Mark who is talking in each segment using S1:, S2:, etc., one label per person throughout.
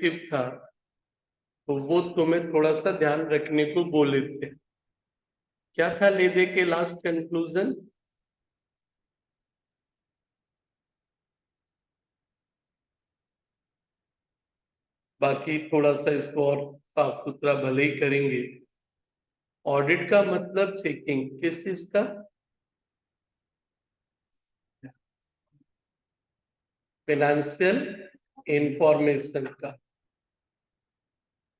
S1: Objective था, तो वो तुम्हें थोड़ा सा ध्यान रखने को बोले थे। क्या था ले दे के लास्ट कंक्लूजन? बाकी थोड़ा सा इसको और साफ सुथरा भले ही करेंगे। ऑडिट का मतलब चेकिंग किस चीज का? फाइनेंशियल इंफॉर्मेशन का।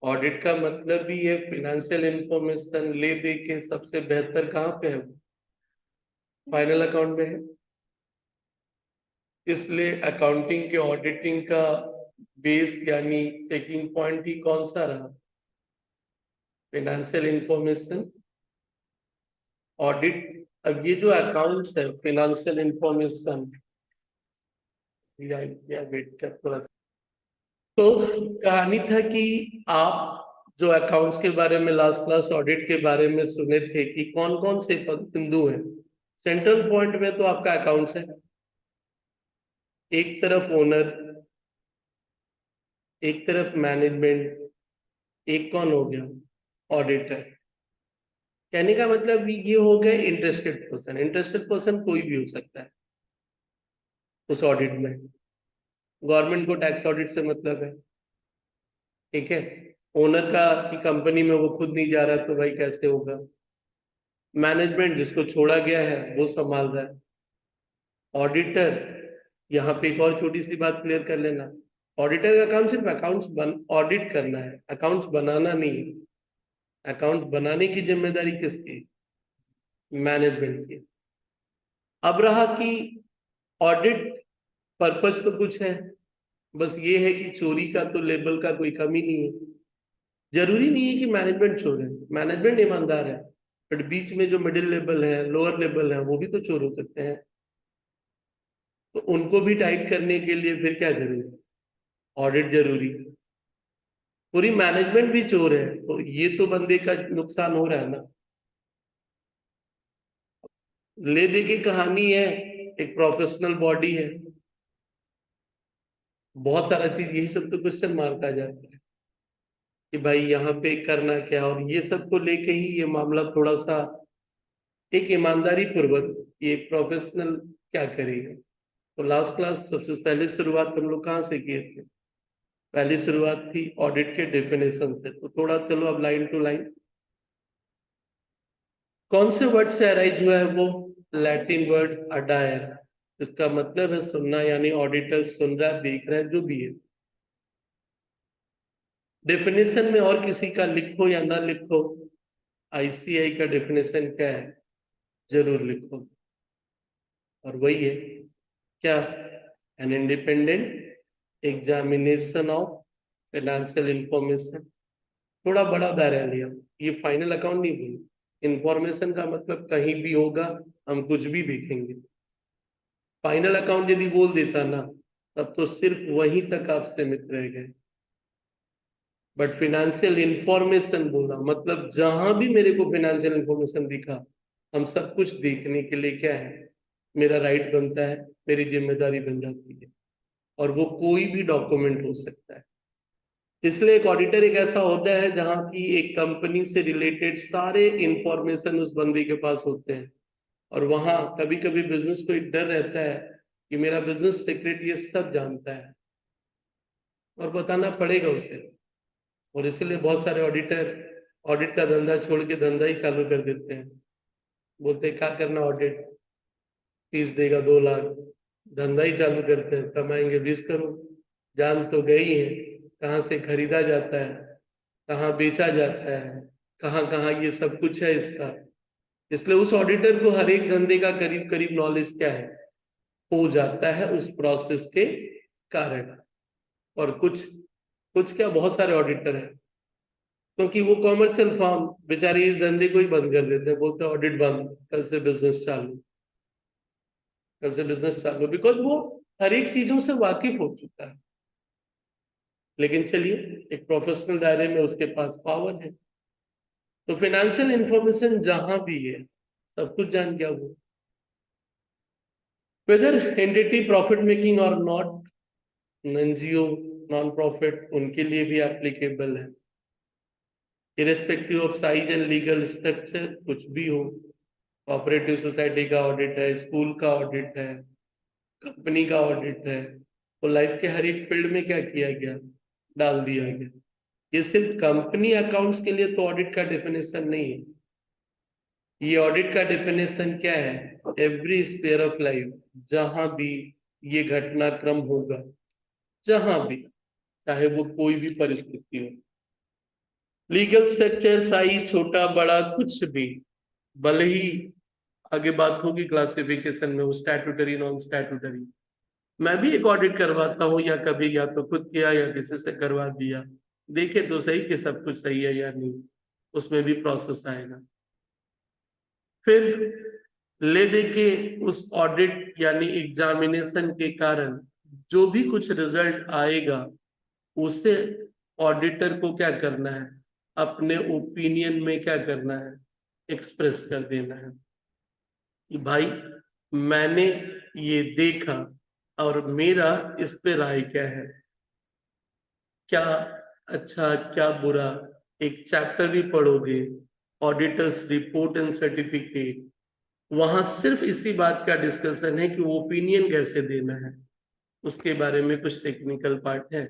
S1: ऑडिट का मतलब भी है फाइनेंशियल इंफॉर्मेशन ले दे के सबसे बेहतर कहाँ पे है? फाइनल अकाउंट में है। इसलिए अकाउंटिंग के ऑडिटिंग का बेस यानी चेकिंग पॉइंट ही कौन सा रहा? Financial information. ऑडिट। अब ये जो अकाउंट्स है फाइनेंशियल इंफॉर्मेशन या वेट कर थोड़ा। तो कहानी था कि आप जो अकाउंट्स के बारे में लास्ट क्लास ऑडिट के बारे में सुने थे कि कौन कौन से बिंदु हैं। सेंट्रल पॉइंट में तो आपका अकाउंट्स है, एक तरफ ओनर, एक तरफ मैनेजमेंट, एक कौन हो गया? ऑडिटर। कहने का मतलब ये हो गया इंटरेस्टेड पर्सन। इंटरेस्टेड पर्सन कोई भी हो सकता है उस ऑडिट में। गवर्नमेंट को टैक्स ऑडिट से मतलब है, ठीक है। ओनर का की कंपनी में वो खुद नहीं जा रहा तो भाई कैसे होगा? मैनेजमेंट जिसको छोड़ा गया है वो संभाल रहा है। ऑडिटर, यहाँ पे एक और छोटी सी बात क्लियर कर लेना। ऑडिटर का काम सिर्फ अकाउंट्स ऑडिट करना है, अकाउंट्स बनाना नहीं है। अकाउंट बनाने की जिम्मेदारी किसकी? मैनेजमेंट की। अब रहा कि ऑडिट पर्पस तो कुछ है, बस ये है कि चोरी का तो लेबल का कोई कमी नहीं है। जरूरी नहीं है कि मैनेजमेंट चोर है, मैनेजमेंट ईमानदार है, बट बीच में जो मिडिल लेवल है, लोअर लेवल है, वो भी तो चोर हो सकते हैं। तो उनको भी टाइट करने के लिए फिर क्या जरूरी? ऑडिट जरूरी। पूरी मैनेजमेंट भी चोर है तो ये तो बंदे का नुकसान हो रहा है ना। ले दे की कहानी है, एक प्रोफेशनल बॉडी है, बहुत सारा चीज यही सब तो क्वेश्चन मार्क आ जाता है कि भाई यहाँ पे करना क्या। और ये सब को लेके ही ये मामला थोड़ा सा एक ईमानदारी पूर्वक ये एक प्रोफेशनल क्या करेगा। तो लास्ट क्लास सबसे पहले शुरुआत हम लोग कहाँ से किए थे? पहली शुरुआत थी ऑडिट के डेफिनेशन से। तो थोड़ा चलो अब लाइन टू लाइन कौन से वर्ड से अराइज हुआ है वो? Latin word Adair. इसका मतलब है सुनना, यानी ऑडिटर सुन रहा है, देख रहा है, जो भी है। डेफिनेशन में और किसी का लिखो या ना लिखो, आईसीआई का डेफिनेशन क्या है जरूर लिखो। और वही है क्या? An independent examination of financial information. थोड़ा बड़ा दायरा लिया, ये फाइनल अकाउंट नहीं बोली। इंफॉर्मेशन का मतलब कहीं भी होगा, हम कुछ भी देखेंगे। फाइनल अकाउंट यदि बोल देता ना, तब तो सिर्फ वहीं तक आप सीमित रह गए। बट फिनेंशियल इंफॉर्मेशन बोला मतलब जहां भी मेरे को फाइनेंशियल इंफॉर्मेशन दिखा, हम सब कुछ देखने के लिए क्या है, मेरा राइट बनता है, मेरी जिम्मेदारी बन जाती है। और वो कोई भी डॉक्यूमेंट हो सकता है। इसलिए एक ऑडिटर एक ऐसा होता है जहां की एक कंपनी से रिलेटेड सारे इंफॉर्मेशन उस बंदे के पास होते हैं। और वहां कभी कभी बिजनेस को एक डर रहता है कि मेरा बिजनेस सीक्रेट ये सब जानता है, और बताना पड़ेगा उसे। और इसलिए बहुत सारे ऑडिटर ऑडिट का धंधा छोड़ के धंधा ही चालू कर देते हैं। बोलते हैं क्या करना ऑडिट, फीस देगा 2 लाख, धंधा ही चालू करते हैं, कमाएंगे 20 करोड़। जान तो गई है कहाँ से खरीदा जाता है, कहाँ बेचा जाता है, कहाँ कहाँ ये सब कुछ है इसका। इसलिए उस ऑडिटर को हर एक धंधे का करीब करीब नॉलेज क्या है, हो जाता है उस प्रोसेस के कारण। और कुछ कुछ क्या, बहुत सारे ऑडिटर हैं क्योंकि वो कॉमर्शियल फॉर्म बेचारे इस धंधे को ही बंद कर देते हैं, बोलते हैं ऑडिट बंद, कल से बिजनेस चालू, कल से बिजनेस चालू, बिकॉज वो हर एक चीजों से वाकिफ हो चुका है। लेकिन चलिए, एक प्रोफेशनल दायरे में उसके पास पावर है। तो फाइनेंशियल इंफॉर्मेशन जहां भी है सब कुछ जान गया वो। वेदर एंटिटी प्रॉफिट मेकिंग और नॉट, एनजीओ नॉन प्रॉफिट, उनके लिए भी एप्लीकेबल है। Irrespective of size and legal structure, कुछ भी हो, कोऑपरेटिव सोसाइटी का ऑडिट है, स्कूल का ऑडिट है, कंपनी का ऑडिट है, तो लाइफ के हर एक फील्ड में क्या किया गया, डाल दिया गया। ये सिर्फ कंपनी अकाउंट्स के लिए तो ऑडिट का डेफिनेशन नहीं है। ये ऑडिट का डेफिनेशन क्या है, एवरी स्फीयर ऑफ लाइफ, जहां भी ये घटनाक्रम होगा, जहां भी, चाहे वो कोई भी परिस्थिति हो, लीगल स्ट्रक्चर, साइज छोटा बड़ा कुछ भी, भले ही आगे बात होगी क्लासिफिकेशन में, वो स्टैट्यूटरी नॉन स्टैट्यूटरी, मैं भी एक ऑडिट करवाता हूँ, या कभी या तो खुद किया या किसी से करवा दिया, देखे तो सही कि सब कुछ सही है या नहीं, उसमें भी प्रोसेस आएगा। फिर ले दे के उस ऑडिट यानी एग्जामिनेशन के कारण जो भी कुछ रिजल्ट आएगा, उसे ऑडिटर को क्या करना है, अपने ओपिनियन में क्या करना है, एक्सप्रेस कर देना है कि भाई मैंने ये देखा और मेरा इस पे राय क्या है, क्या अच्छा क्या बुरा। एक चैप्टर भी पढ़ोगे, ऑडिटर्स रिपोर्ट एंड सर्टिफिकेट, वहां सिर्फ इसी बात का डिस्कशन है कि वो ओपिनियन कैसे देना है, उसके बारे में कुछ टेक्निकल पार्ट है।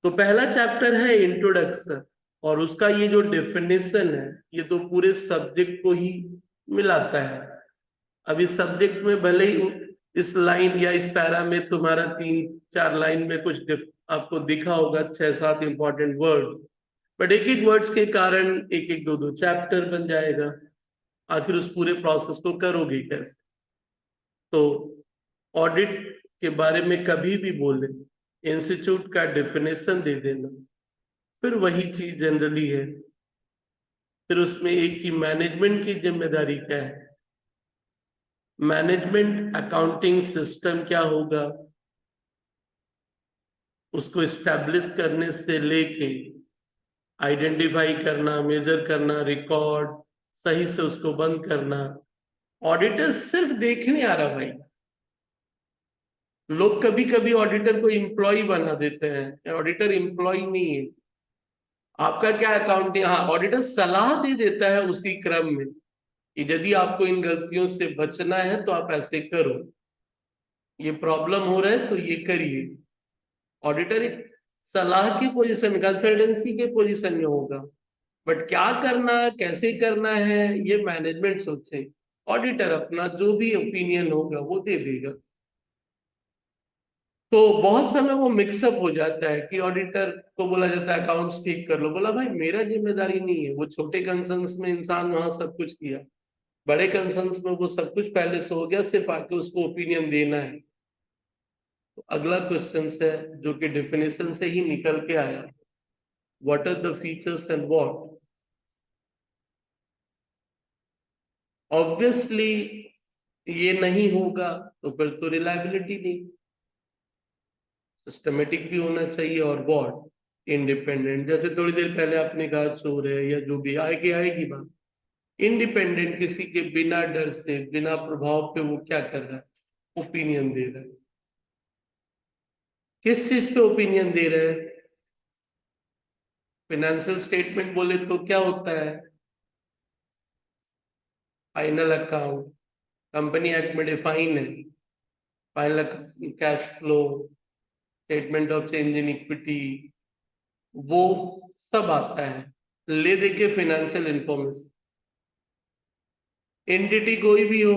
S1: तो पहला चैप्टर है इंट्रोडक्शन, और उसका ये जो डेफिनेशन है, ये तो पूरे सब्जेक्ट को ही मिलाता है। अब इस सब्जेक्ट में भले ही इस लाइन या इस पैरा में तुम्हारा 3-4 लाइन में कुछ आपको दिखा होगा 6-7 इंपॉर्टेंट वर्ड, बट एक एक वर्ड्स के कारण एक एक दो दो चैप्टर बन जाएगा। आखिर उस पूरे प्रोसेस को करोगे कैसे। तो ऑडिट के बारे में कभी भी बोले, इंस्टीट्यूट का डेफिनेशन दे देना, फिर वही चीज जनरली है। फिर उसमें एक की मैनेजमेंट की जिम्मेदारी क्या है, मैनेजमेंट अकाउंटिंग सिस्टम क्या होगा, उसको एस्टैब्लिश करने से लेके आइडेंटिफाई करना, मेजर करना, रिकॉर्ड सही से उसको बंद करना। ऑडिटर सिर्फ देखने आ रहा भाई, लोग कभी कभी ऑडिटर को एम्प्लॉय बना देते हैं, ऑडिटर एम्प्लॉय नहीं है। आपका क्या अकाउंटिंग, हाँ ऑडिटर सलाह दे देता है उसी क्रम में कि यदि आपको इन गलतियों से बचना है तो आप ऐसे करो, ये प्रॉब्लम हो रहा है तो ये करिए। ऑडिटर एक सलाह की पोजीशन, कंसल्टेंसी के पोजीशन में होगा, बट क्या करना कैसे करना है ये मैनेजमेंट सोचे, ऑडिटर अपना जो भी ओपिनियन होगा वो दे देगा। तो बहुत समय वो मिक्सअप हो जाता है कि ऑडिटर को बोला जाता है अकाउंट्स ठीक कर लो, बोला भाई मेरा जिम्मेदारी नहीं है। वो छोटे कंसर्न्स में इंसान वहां सब कुछ किया, बड़े कंसर्न्स में वो सब कुछ पहले से हो गया, सिर्फ आके उसको ओपिनियन देना है। तो अगला क्वेश्चन है जो कि डेफिनेशन से ही निकल के आया, what are the features and what. Obviously ये नहीं होगा तो फिर तो रिलायबिलिटी नहीं। सिस्टमेटिक भी होना चाहिए और व्हाट, इंडिपेंडेंट। जैसे थोड़ी देर पहले आपने कहा चोर है या जो भी आएगी आएगी बात, इंडिपेंडेंट, किसी के बिना डर से बिना प्रभाव पे वो क्या कर रहा है, ओपिनियन दे रहा है। किस चीज पे ओपिनियन दे रहे हैं, फाइनेंशियल स्टेटमेंट बोले तो क्या होता है, फाइनल अकाउंट, कंपनी एक्ट में डिफाइन है, final cash flow, statement of change in equity, वो सब आता है। ले दे के फाइनेंशियल इंफॉर्मेशन, एंटिटी कोई भी हो,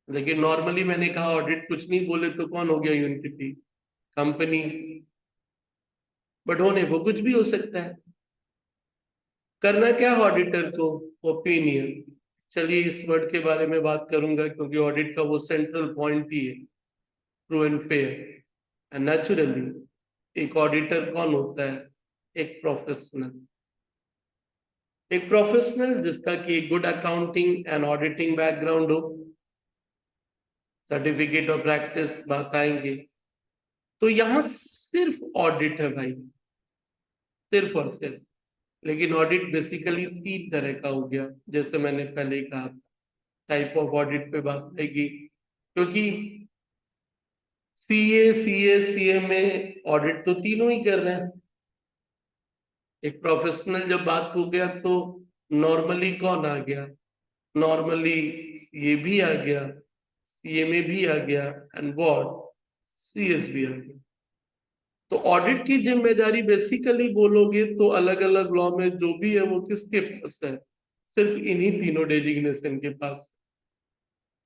S1: लेकिन नॉर्मली मैंने कहा ऑडिट कुछ नहीं बोले तो कौन हो गया यूनिटी, कंपनी, बट होने वो कुछ भी हो सकता है। करना क्या ऑडिटर को, ओपिनियन। चलिए इस वर्ड के बारे में बात करूंगा क्योंकि ऑडिट का वो सेंट्रल पॉइंट ही है, true and fair. And naturally एक ऑडिटर कौन होता है, एक प्रोफेशनल। एक प्रोफेशनल जिसका कि good accounting and auditing background हो, सर्टिफिकेट ऑफ प्रैक्टिस बात आएंगे। तो यहाँ सिर्फ ऑडिट है भाई, सिर्फ और सिर्फ। लेकिन ऑडिट बेसिकली 3 तरह का हो गया, जैसे मैंने पहले ही कहा, टाइप ऑफ ऑडिट पे बात आएगी। क्योंकि सीए में ऑडिट तो तीनों ही कर रहे हैं। एक प्रोफेशनल जब बात हो गया तो नॉर्मली कौन आ गया? नॉर्मली सीए भी आ गया, सीएमए भी आ गया, एंड व्हाट, सीएस भी आ गया। तो ऑडिट की जिम्मेदारी बेसिकली बोलोगे तो अलग अलग लॉ में जो भी है वो किसके पास है? सिर्फ इन्हीं तीनों डेजिग्नेशन के पास,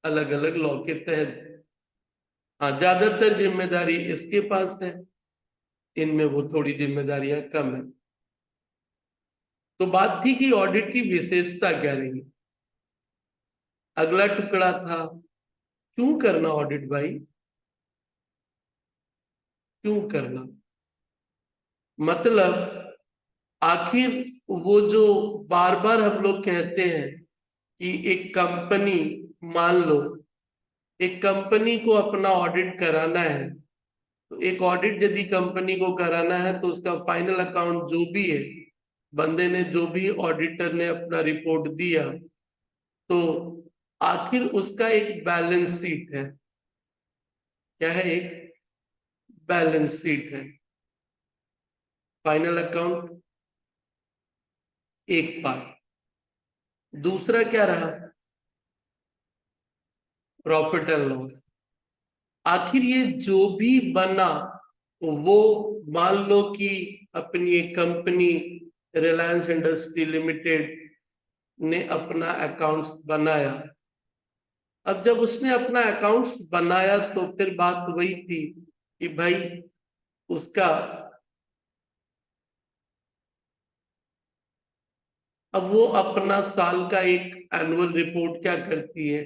S1: अलग अलग लॉ के तहत। हाँ, ज्यादातर जिम्मेदारी इसके पास है, इनमें वो थोड़ी जिम्मेदारियां कम है। तो बात थी कि ऑडिट की विशेषता क्या रही। अगला टुकड़ा था, क्यों करना ऑडिट भाई, क्यों करना? मतलब आखिर वो जो बार बार हम लोग कहते हैं कि एक कंपनी, मान लो एक कंपनी को अपना ऑडिट कराना है, तो एक ऑडिट यदि कंपनी को कराना है तो उसका फाइनल अकाउंट जो भी है, बंदे ने जो भी ऑडिटर ने अपना रिपोर्ट दिया, तो आखिर उसका एक बैलेंस शीट है। क्या है? एक बैलेंस शीट है। फाइनल अकाउंट एक पार्ट, दूसरा क्या रहा? Profit and loss. आखिर ये जो भी बना, वो मान लो कि अपनी एक कंपनी रिलायंस इंडस्ट्री लिमिटेड ने अपना अकाउंट्स बनाया। अब जब उसने अपना अकाउंट्स बनाया तो फिर बात वही थी कि भाई उसका, अब वो अपना साल का एक एनुअल रिपोर्ट क्या करती है,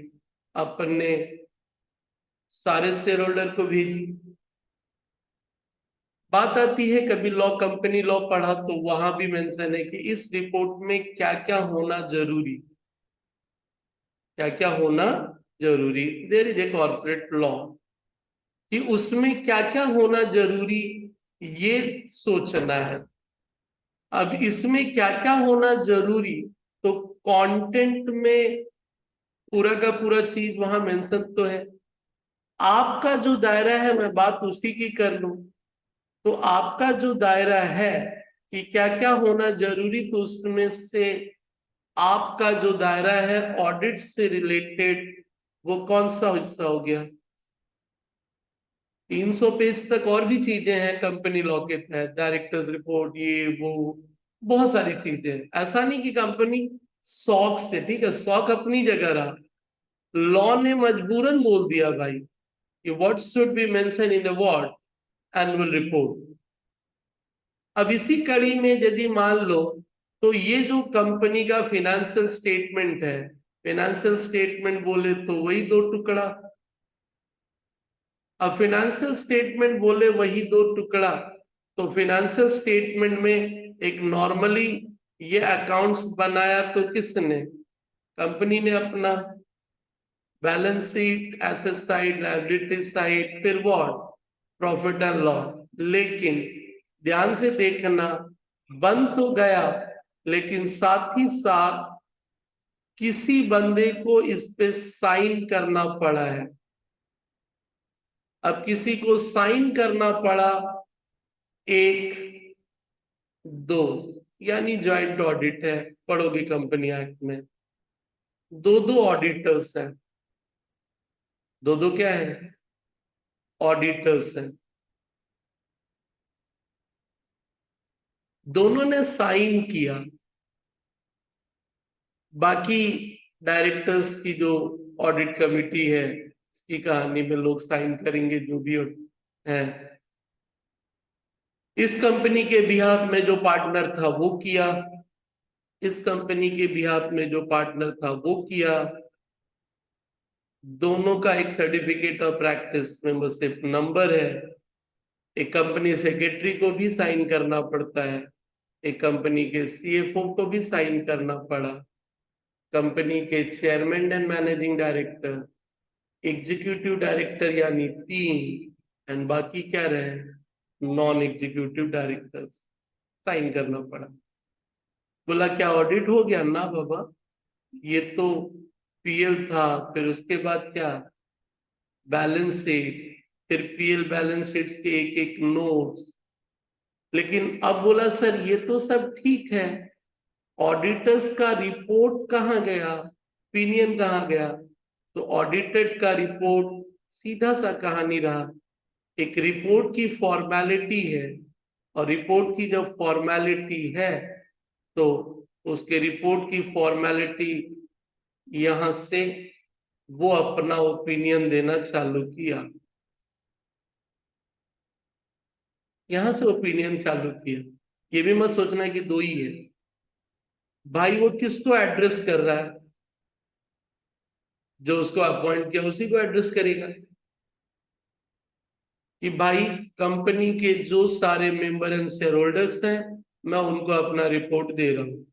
S1: अपने सारे शेयर होल्डर को भेजी। बात आती है कभी लॉ, कंपनी लॉ पढ़ा तो वहां भी मेंशन है कि इस रिपोर्ट में क्या क्या होना जरूरी, क्या क्या होना जरूरी। There is a corporate law कि उसमें क्या क्या होना जरूरी, ये सोचना है। अब इसमें क्या क्या होना जरूरी, तो कंटेंट में पूरा का पूरा चीज वहां मेंशन तो है। आपका जो दायरा है, मैं बात उसी की कर लूं, तो आपका जो दायरा है कि क्या क्या होना जरूरी, तो उसमें से आपका जो दायरा है ऑडिट से रिलेटेड, वो कौन सा हिस्सा हो गया? 300 पेज तक और भी चीजें हैं कंपनी लॉ के तहत, डायरेक्टर्स रिपोर्ट, ये वो, बहुत सारी चीजें हैं। ऐसा नहीं कि कंपनी शौक से, ठीक है, शौक अपनी जगह रहा, लॉ ने मजबूरन बोल दिया भाई कि what should be mention in the what annual report. अब इसी कड़ी में यदि मान लो, तो ये जो कंपनी का फिनेंशियल स्टेटमेंट है, फिनेंशियल स्टेटमेंट बोले तो वही दो टुकड़ा। अब फिनेंशियल स्टेटमेंट बोले वही दो टुकड़ा, तो फिनेंशियल स्टेटमेंट में एक नॉर्मली ये अकाउंट्स बनाया तो किसने? कंपनी ने अपना balance sheet, asset side, liability side, फिर व्हाट, प्रॉफिट एंड लॉस। लेकिन ध्यान से देखना, बन तो गया, लेकिन साथ ही साथ किसी बंदे को इस पे साइन करना पड़ा है। अब किसी को साइन करना पड़ा, एक, दो, यानी ज्वाइंट ऑडिट है, पढ़ोगे कंपनी एक्ट में। दो दो ऑडिटर्स हैं, दो दो क्या है? ऑडिटर्स हैं। दोनों ने साइन किया, बाकी डायरेक्टर्स की जो ऑडिट कमिटी है, उसकी कहानी में लोग साइन करेंगे जो भी है। इस कंपनी के बिहाफ में जो पार्टनर था वो किया, इस कंपनी के बिहाफ में जो पार्टनर था वो किया। दोनों का एक certificate of practice membership number है। एक कंपनी सेक्रेटरी को भी साइन करना पड़ता है, एक कंपनी के सीएफओ को भी साइन करना पड़ा, कंपनी के chairman and managing director, executive director यानी तीन, एंड बाकी क्या रहे, नॉन एग्जीक्यूटिव डायरेक्टर, साइन करना पड़ा। बोला क्या ऑडिट हो गया? ना बाबा, ये तो पीएल था, फिर उसके बाद क्या, बैलेंस शीट, फिर पीएल बैलेंस शीट्स के एक एक नोट्स। लेकिन अब बोला सर ये तो सब ठीक है, ऑडिटर्स का रिपोर्ट कहाँ गया, ओपिनियन कहाँ गया? तो ऑडिटेड का रिपोर्ट सीधा सा कहानी रहा, एक रिपोर्ट की फॉर्मेलिटी है, और रिपोर्ट की जब फॉर्मेलिटी है तो उसके रिपोर्ट की फॉर्मेलिटी यहां से वो अपना ओपिनियन देना चालू किया, यहां से ओपिनियन चालू किया। ये भी मत सोचना कि दो ही है भाई, वो किसको एड्रेस कर रहा है? जो उसको अपॉइंट किया उसी को एड्रेस करेगा कि भाई कंपनी के जो सारे मेंबर एंड शेयर होल्डर्स हैं मैं उनको अपना रिपोर्ट दे रहा हूं।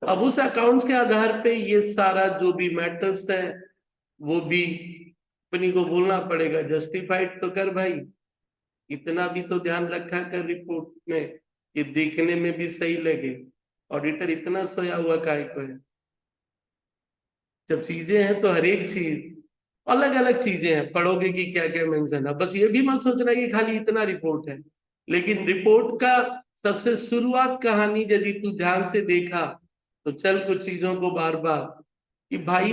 S1: अब उस अकाउंट्स के आधार पे ये सारा जो भी मैटर्स है वो भी कंपनी को बोलना पड़ेगा, जस्टिफाइड तो कर भाई, इतना भी तो ध्यान रखा कर रिपोर्ट में कि देखने में भी सही लगे। ऑडिटर इतना सोया हुआ काहे को है? जब चीजें हैं तो हर एक चीज अलग अलग चीजें हैं, पढ़ोगे कि क्या क्या मेंशन है। बस ये भी मत सोचना कि खाली इतना रिपोर्ट है, लेकिन रिपोर्ट का सबसे शुरुआत कहानी यदि तू ध्यान से देखा तो चल कुछ चीजों को बार बार कि भाई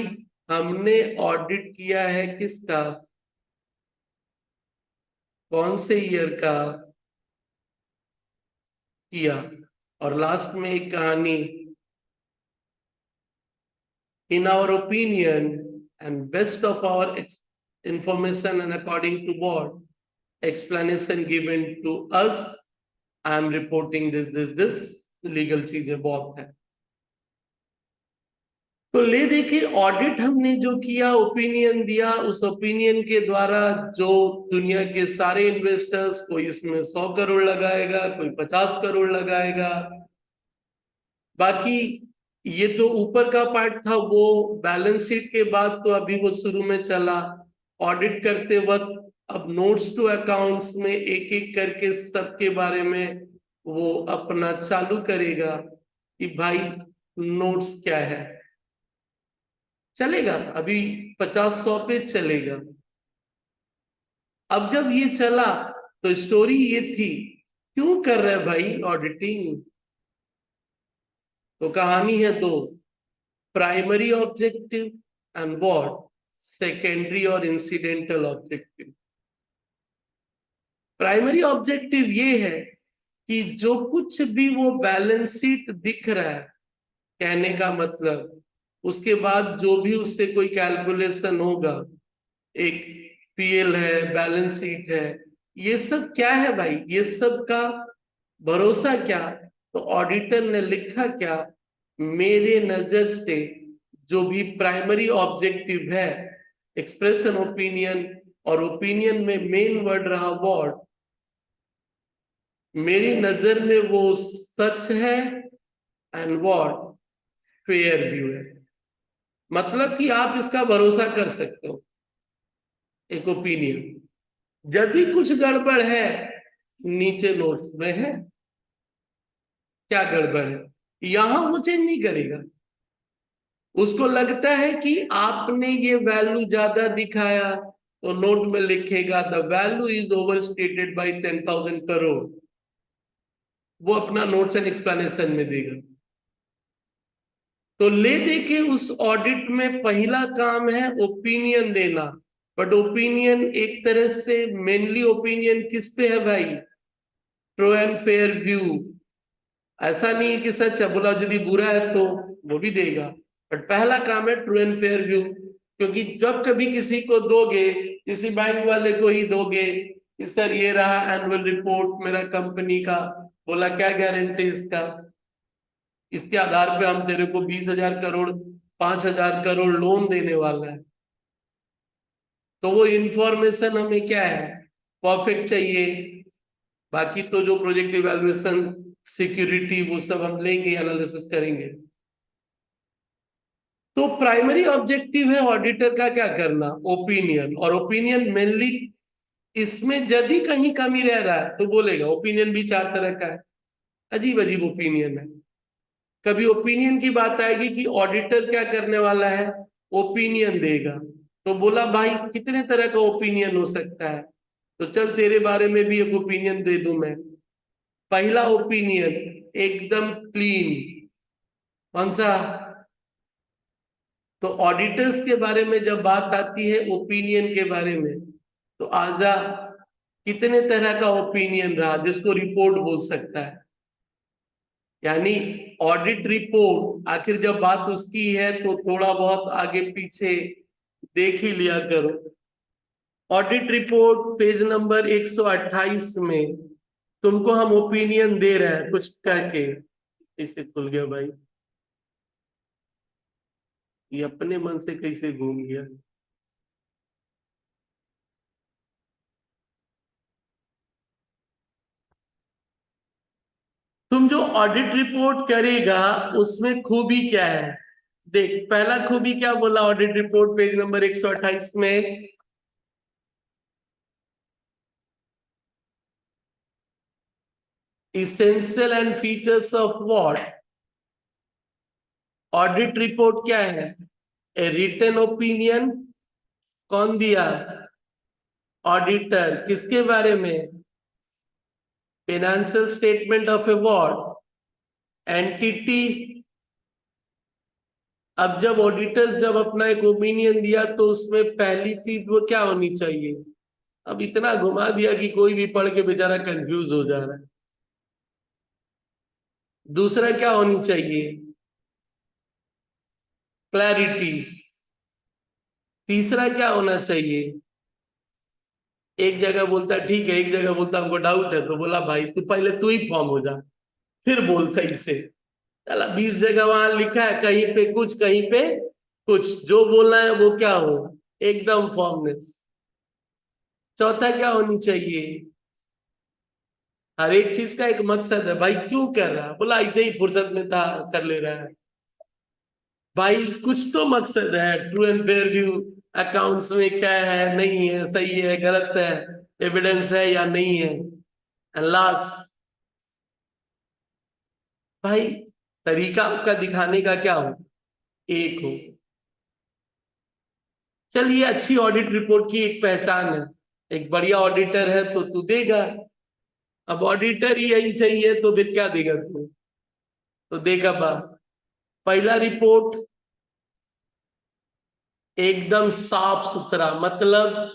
S1: हमने ऑडिट किया है किसका, कौन से ईयर का किया, और लास्ट में एक कहानी in our opinion and best of our information and according to board explanation given to us, I am reporting this legal चीजें बहुत है। तो ले देखे ऑडिट हमने जो किया, ओपिनियन दिया, उस ओपिनियन के द्वारा जो दुनिया के सारे इन्वेस्टर्स, कोई इसमें 100 करोड़ लगाएगा, कोई 50 करोड़ लगाएगा, बाकी ये तो ऊपर का पार्ट था, वो बैलेंस शीट के बाद तो अभी वो शुरू में चला। ऑडिट करते वक्त अब नोट्स टू अकाउंट्स में एक एक करके सबके बारे में वो अपना चालू करेगा कि भाई नोट्स क्या है, चलेगा अभी 50-100 पे चलेगा। अब जब ये चला तो स्टोरी ये थी, क्यों कर रहे भाई ऑडिटिंग? तो कहानी है दो, primary objective and what secondary और इंसिडेंटल ऑब्जेक्टिव। प्राइमरी ऑब्जेक्टिव ये है कि जो कुछ भी वो बैलेंस शीट दिख रहा है, कहने का मतलब उसके बाद जो भी उससे कोई कैलकुलेशन होगा, एक पीएल है, बैलेंस शीट है, ये सब क्या है भाई, ये सब का भरोसा क्या? तो ऑडिटर ने लिखा क्या, मेरे नजर से जो भी प्राइमरी ऑब्जेक्टिव है, एक्सप्रेशन ओपिनियन, और ओपिनियन में मेन वर्ड रहा व्हाट, मेरी नजर में वो सच है एंड व्हाट फेयर व्यू है। मतलब कि आप इसका भरोसा कर सकते हो, एक ओपिनियन। यदि कुछ गड़बड़ है नीचे नोट्स में है, क्या गड़बड़ है यहां वो चेंज नहीं करेगा। उसको लगता है कि आपने ये वैल्यू ज्यादा दिखाया तो नोट में लिखेगा the value is over stated by 10,000 crore, वो अपना नोट्स एंड एक्सप्लेनेशन में देगा। तो ले दे के उस ऑडिट में पहला काम है ओपिनियन देना, बट ओपिनियन एक तरह से मेनली ओपिनियन किस पे है भाई, ट्रू एंड फेयर व्यू। ऐसा नहीं है कि सच है, बोला यदि बुरा है तो वो भी देगा, बट पहला काम है ट्रू एंड फेयर व्यू। क्योंकि जब कभी किसी को दोगे, किसी बैंक वाले को ही दोगे कि सर ये रहा एनुअल रिपोर्ट मेरा कंपनी का, बोला क्या गारंटी इसका, इसके आधार पे हम तेरे को 20,000 करोड़ 5,000 करोड़ लोन देने वाला है, तो वो इंफॉर्मेशन हमें क्या है, परफेक्ट चाहिए। बाकी तो जो प्रोजेक्ट इवैल्यूएशन, सिक्योरिटी, वो सब हम लेंगे, एनालिसिस करेंगे। तो प्राइमरी ऑब्जेक्टिव है ऑडिटर का क्या करना, ओपिनियन। और ओपिनियन मेनली इसमें यदि कहीं कमी रह रहा है तो बोलेगा। ओपिनियन भी 4 तरह का है, अजीब अजीब ओपिनियन है। कभी ओपिनियन की बात आएगी कि ऑडिटर क्या करने वाला है, ओपिनियन देगा, तो बोला भाई कितने तरह का ओपिनियन हो सकता है, तो चल तेरे बारे में भी एक ओपिनियन दे दूं मैं। पहला ओपिनियन एकदम क्लीन, कौन सा? तो ऑडिटर्स के बारे में जब बात आती है ओपिनियन के बारे में, तो आजा कितने तरह का ओपिनियन रहा जिसको रिपोर्ट बोल सकता है। यानी ऑडिट रिपोर्ट आखिर जब बात उसकी है तो थोड़ा बहुत आगे पीछे देख ही लिया करो। ऑडिट रिपोर्ट पेज नंबर 128 में तुमको हम ओपिनियन दे रहे हैं कुछ कह के। कैसे खुल गया भाई, ये अपने मन से कैसे घूम गया? तुम जो ऑडिट रिपोर्ट करेगा उसमें खूबी क्या है? देख, पहला खूबी क्या बोला ऑडिट रिपोर्ट पेज नंबर 128 में? Essential and features of what? Audit report क्या है? A written opinion. कौन दिया? ऑडिटर। किसके बारे में? Financial statement of a what? Entity. अब जब ऑडिटर्स जब अपना एक ओपिनियन दिया तो उसमें पहली चीज वो क्या होनी चाहिए? अब इतना घुमा दिया कि कोई भी पढ़ के बेचारा कंफ्यूज हो जा रहा है। दूसरा क्या होनी चाहिए? क्लैरिटी। तीसरा क्या होना चाहिए? एक जगह बोलता ठीक है, एक जगह बोलता हमको डाउट है, तो बोला भाई तू पहले तू ही फॉर्म हो जा, फिर बोल सही से। चला 20 जगह वहां लिखा है, कहीं पे कुछ कहीं पे कुछ, जो बोलना है वो क्या हो, एकदम फॉर्मनेस। चौथा क्या होनी चाहिए? हर एक चीज का एक मकसद है भाई, क्यों कर रहा है? बोला ऐसे ही फुर्सत में था कर ले रहा है। भाई कुछ तो मकसद है, true and fair view accounts में क्या है, नहीं है, सही है, गलत है, एविडेंस है या नहीं है। एंड लास्ट भाई, तरीका आपका दिखाने का क्या हो, एक हो। चलिए, अच्छी ऑडिट रिपोर्ट की एक पहचान है, एक बढ़िया ऑडिटर है तो तू देगा। अब ऑडिटर ही यही चाहिए तो फिर क्या देगा तू? तो देगा बा, पहला रिपोर्ट एकदम साफ सुथरा, मतलब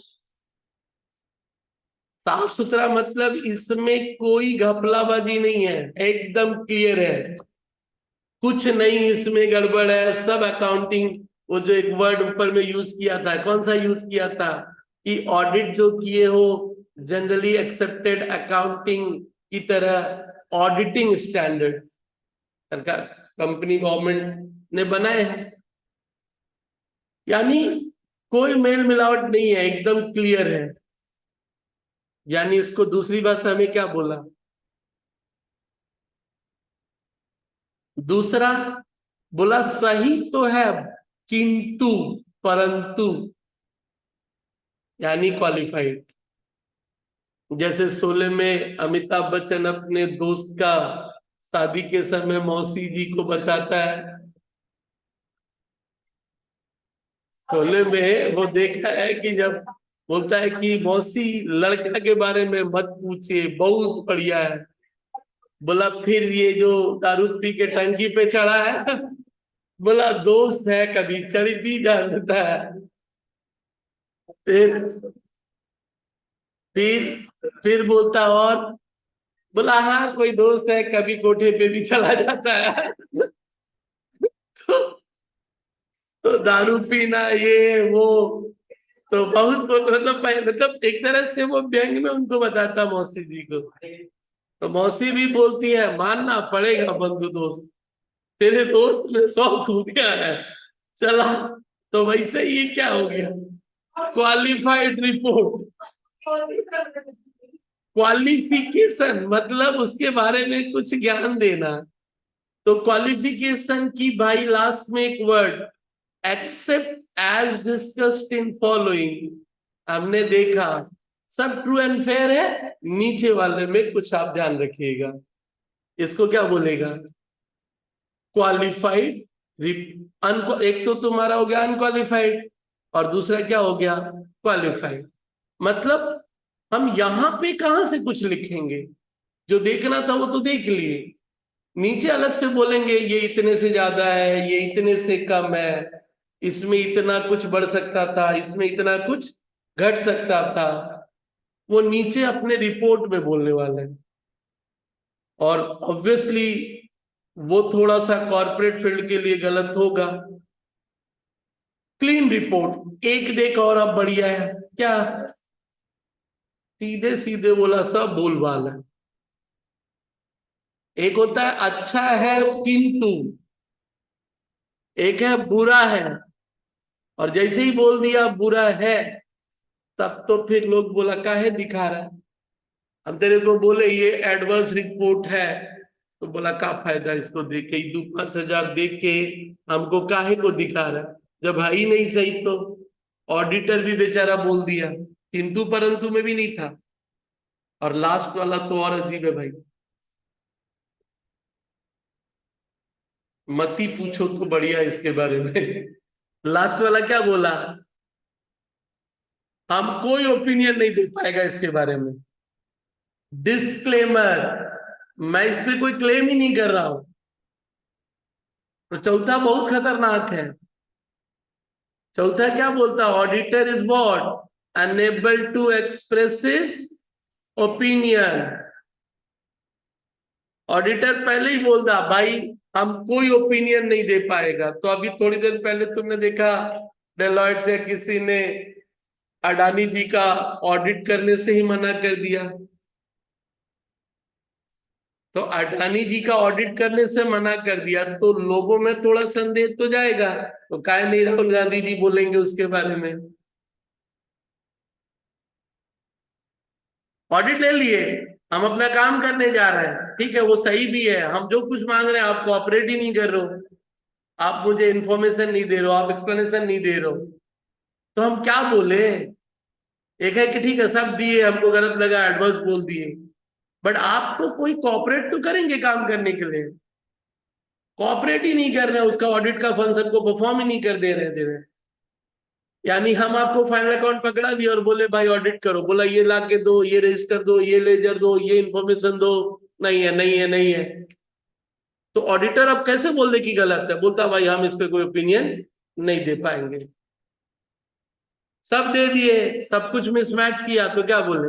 S1: साफ सुथरा मतलब इसमें कोई घपलाबाजी नहीं है, एकदम क्लियर है, कुछ नहीं इसमें गड़बड़ है, सब अकाउंटिंग। वो जो एक वर्ड ऊपर में यूज किया था, कौन सा यूज किया था कि ऑडिट जो किए हो जनरली एक्सेप्टेड अकाउंटिंग की तरह ऑडिटिंग स्टैंडर्ड सरकार, कंपनी, गवर्नमेंट ने बनाए हैं। यानी कोई मेल मिलावट नहीं है, एकदम क्लियर है। यानी इसको दूसरी भाषा में क्या बोला? दूसरा बोला सही तो है किंतु परंतु, यानी क्वालिफाइड। जैसे शोले में अमिताभ बच्चन अपने दोस्त का शादी के समय मौसी जी को बताता है, शोले में वो देखा है कि जब बोलता है कि मौसी लड़का के बारे में मत पूछिए, बहुत बढ़िया है। बोला फिर ये जो दारू पी के टंकी पे चढ़ा है, बोला दोस्त है कभी चढ़ती जानता है। फिर फिर बोलता और, बोला हाँ कोई दोस्त है कभी कोठे पे भी चला जाता है। तो, तो दारू पीना ये वो, तो बहुत मतलब एक तरह से वो व्यंग में उनको बताता मौसी जी को। तो मौसी भी बोलती है मानना पड़ेगा बंधु दोस्त, तेरे दोस्त में 100 खूबियां हैं। चला, तो वैसे ये क्या हो गया, क्वालिफाइड रिपोर्ट। क्वालिफिकेशन मतलब उसके बारे में कुछ ज्ञान देना। तो क्वालिफिकेशन की भाई लास्ट में एक word, except as discussed in following. हमने देखा सब ट्रू एंड फेयर है, नीचे वाले में कुछ आप ध्यान रखिएगा, इसको क्या बोलेगा? क्वालिफाइड। एक तो तुम्हारा हो गया अनक्वालिफाइड, और दूसरा क्या हो गया, क्वालिफाइड। मतलब हम यहां पे कहां से कुछ लिखेंगे, जो देखना था वो तो देख लिए, नीचे अलग से बोलेंगे ये इतने से ज्यादा है, ये इतने से कम है, इसमें इतना कुछ बढ़ सकता था, इसमें इतना कुछ घट सकता था, वो नीचे अपने रिपोर्ट में बोलने वाले हैं। और ऑब्वियसली वो थोड़ा सा कॉर्पोरेट फील्ड के लिए गलत होगा। क्लीन रिपोर्ट, एक देख और अब बढ़िया है क्या, सीधे सीधे बोला, सब भूलभाल है। एक होता है अच्छा है किंतु, एक है बुरा है, और जैसे ही बोल दिया बुरा है, तब तो फिर लोग बोला काहे दिखा रहा है। अब तेरे को बोले ये एडवर्स रिपोर्ट है, तो बोला का फायदा इसको देख के, 2-5 हजार देख के हमको काहे को दिखा रहा है, जब है ही नहीं सही तो। ऑडिटर भी बेचारा बोल दिया, किंतु परंतु में भी नहीं था। और लास्ट वाला तो और अजीब है भाई, मत ही पूछो तो बढ़िया इसके बारे में। लास्ट वाला क्या बोला, हम कोई ओपिनियन नहीं दे पाएगा इसके बारे में, डिस्क्लेमर, मैं इस पे कोई क्लेम ही नहीं कर रहा हूं। तो चौथा बहुत खतरनाक है। चौथा क्या बोलता, auditor is what, unable to express his opinion. Auditor पहले ही बोलता भाई हम कोई ओपिनियन नहीं दे पाएगा। तो अभी थोड़ी देर पहले तुमने देखा डेलॉयट से किसी ने अडानी जी का ऑडिट करने से ही मना कर दिया। तो अडानी जी का ऑडिट करने से मना कर दिया तो लोगों में थोड़ा संदेह तो जाएगा, तो काहे नहीं राहुल गांधी जी बोलेंगे उसके बारे में। ऑडिट ले लिए, हम अपना काम करने जा रहे हैं, ठीक है वो सही भी है, हम जो कुछ मांग रहे हैं आप कोऑपरेट ही नहीं कर रहे हो, आप मुझे इन्फॉर्मेशन नहीं दे रहे हो, आप एक्सप्लेनेशन नहीं दे रहे हो, तो हम क्या बोले। एक है कि ठीक है सब दिए, हमको गलत लगा एडवर्स बोल दिए, बट आप तो कोई कोऑपरेट तो करेंगे काम करने के लिए, कोऑपरेट ही नहीं कर रहे, उसका ऑडिट का फंक्शन को परफॉर्म ही नहीं कर दे रहे। यानी हम आपको फाइनल अकाउंट पकड़ा दिया और बोले भाई ऑडिट करो, बोला ये ला के दो, ये रजिस्टर दो, ये लेजर दो, ये इंफॉर्मेशन दो, नहीं है नहीं है नहीं है। तो ऑडिटर अब कैसे बोल दे कि गलत है, बोलता भाई हम इस पे कोई ओपिनियन नहीं दे पाएंगे। सब दे दिए, सब कुछ मिसमैच किया तो क्या बोले,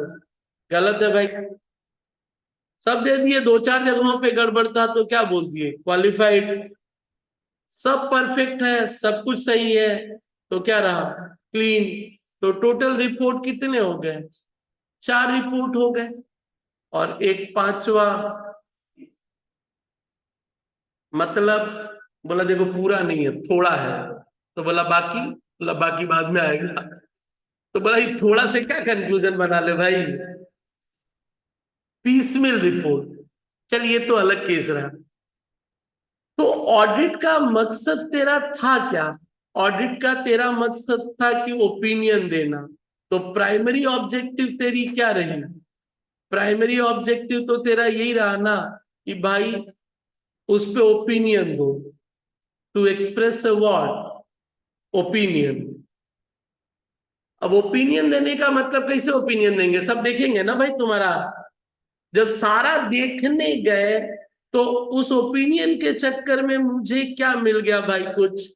S1: गलत है भाई। सब दे दिए, 2-4 जगहों पे गड़बड़ था तो क्या बोल दिए, क्वालिफाइड। सब परफेक्ट है, सब कुछ सही है, तो क्या रहा, क्लीन। तो टोटल रिपोर्ट कितने हो गए, 4 रिपोर्ट हो गए, और एक पांचवा, मतलब बोला देखो पूरा नहीं है थोड़ा है, तो बोला बाकी, बोला बाकी बाद में आएगा। तो बोला ये थोड़ा से क्या कंक्लूजन बना ले भाई, पीसमिल रिपोर्ट। चल ये तो अलग केस रहा। तो ऑडिट का मकसद तेरा था क्या, ऑडिट का तेरा मकसद था कि ओपिनियन देना। तो प्राइमरी ऑब्जेक्टिव तेरी क्या रही, प्राइमरी ऑब्जेक्टिव तो तेरा यही रहा ना कि भाई उस पे ओपिनियन दो, to express a what, opinion. अब ओपिनियन देने का मतलब कैसे ओपिनियन देंगे, सब देखेंगे ना भाई तुम्हारा। जब सारा देखने गए तो उस ओपिनियन के चक्कर में मुझे क्या मिल गया भाई, कुछ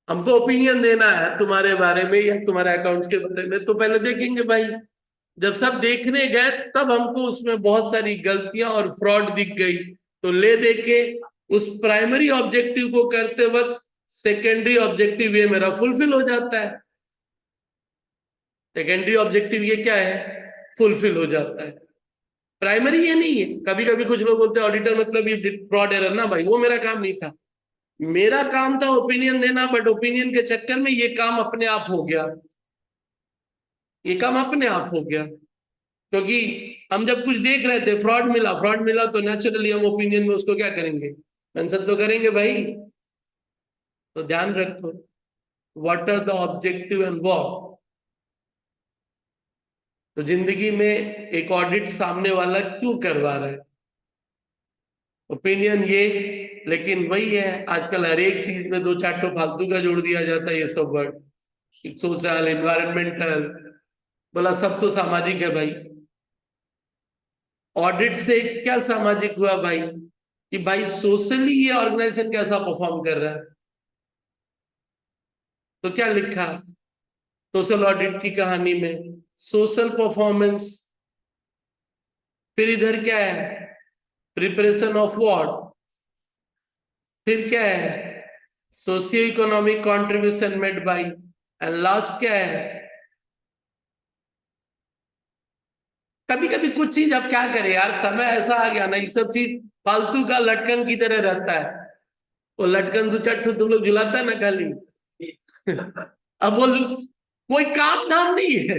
S1: हमको ओपिनियन देना है तुम्हारे बारे में या तुम्हारे अकाउंट्स के बारे में, तो पहले देखेंगे भाई। जब सब देखने गए तब हमको उसमें बहुत सारी गलतियां और फ्रॉड दिख गई, तो ले दे के उस प्राइमरी ऑब्जेक्टिव को करते वक्त सेकेंडरी ऑब्जेक्टिव ये मेरा फुलफिल हो जाता है। सेकेंडरी ऑब्जेक्टिव ये क्या है, फुलफिल हो जाता है। प्राइमरी ये नहीं है। कभी कभी कुछ लोग बोलते हैं ऑडिटर मतलब ये फ्रॉड एरर, ना भाई वो मेरा काम नहीं था। मेरा काम था ओपिनियन देना, बट ओपिनियन के चक्कर में ये काम अपने आप हो गया, ये काम अपने आप हो गया। क्योंकि हम जब कुछ देख रहे थे, फ्रॉड मिला तो नेचुरली हम ओपिनियन में उसको क्या करेंगे, मेंशन तो करेंगे भाई। तो ध्यान रखो, what are the objective and what. तो जिंदगी में एक ऑडिट सामने वाला क्यों करवा रहा है, ओपिनियन ये, लेकिन वही है, आजकल हर एक चीज में दो चार तो फालतू का जोड़ दिया जाता है, ये सब वर्ड, सोशल, एनवायरमेंटल, बोला सब तो सामाजिक है भाई। ऑडिट से क्या सामाजिक हुआ भाई, कि भाई सोशली ये ऑर्गेनाइजेशन कैसा परफॉर्म कर रहा है। तो क्या लिखा सोशल ऑडिट की कहानी में, सोशल परफॉर्मेंस। फिर इधर क्या है, प्रिपरेशन ऑफ व्हाट, फिर क्या है, socio economic contribution made by, and last क्या है। कभी कभी कुछ चीज अब क्या करे यार, समय ऐसा आ गया ना, ये सब चीज फालतू का लटकन की तरह रहता है। वो लटकन दो चार तुम लोग झुलाता है ना खाली अब वो कोई काम धाम नहीं है,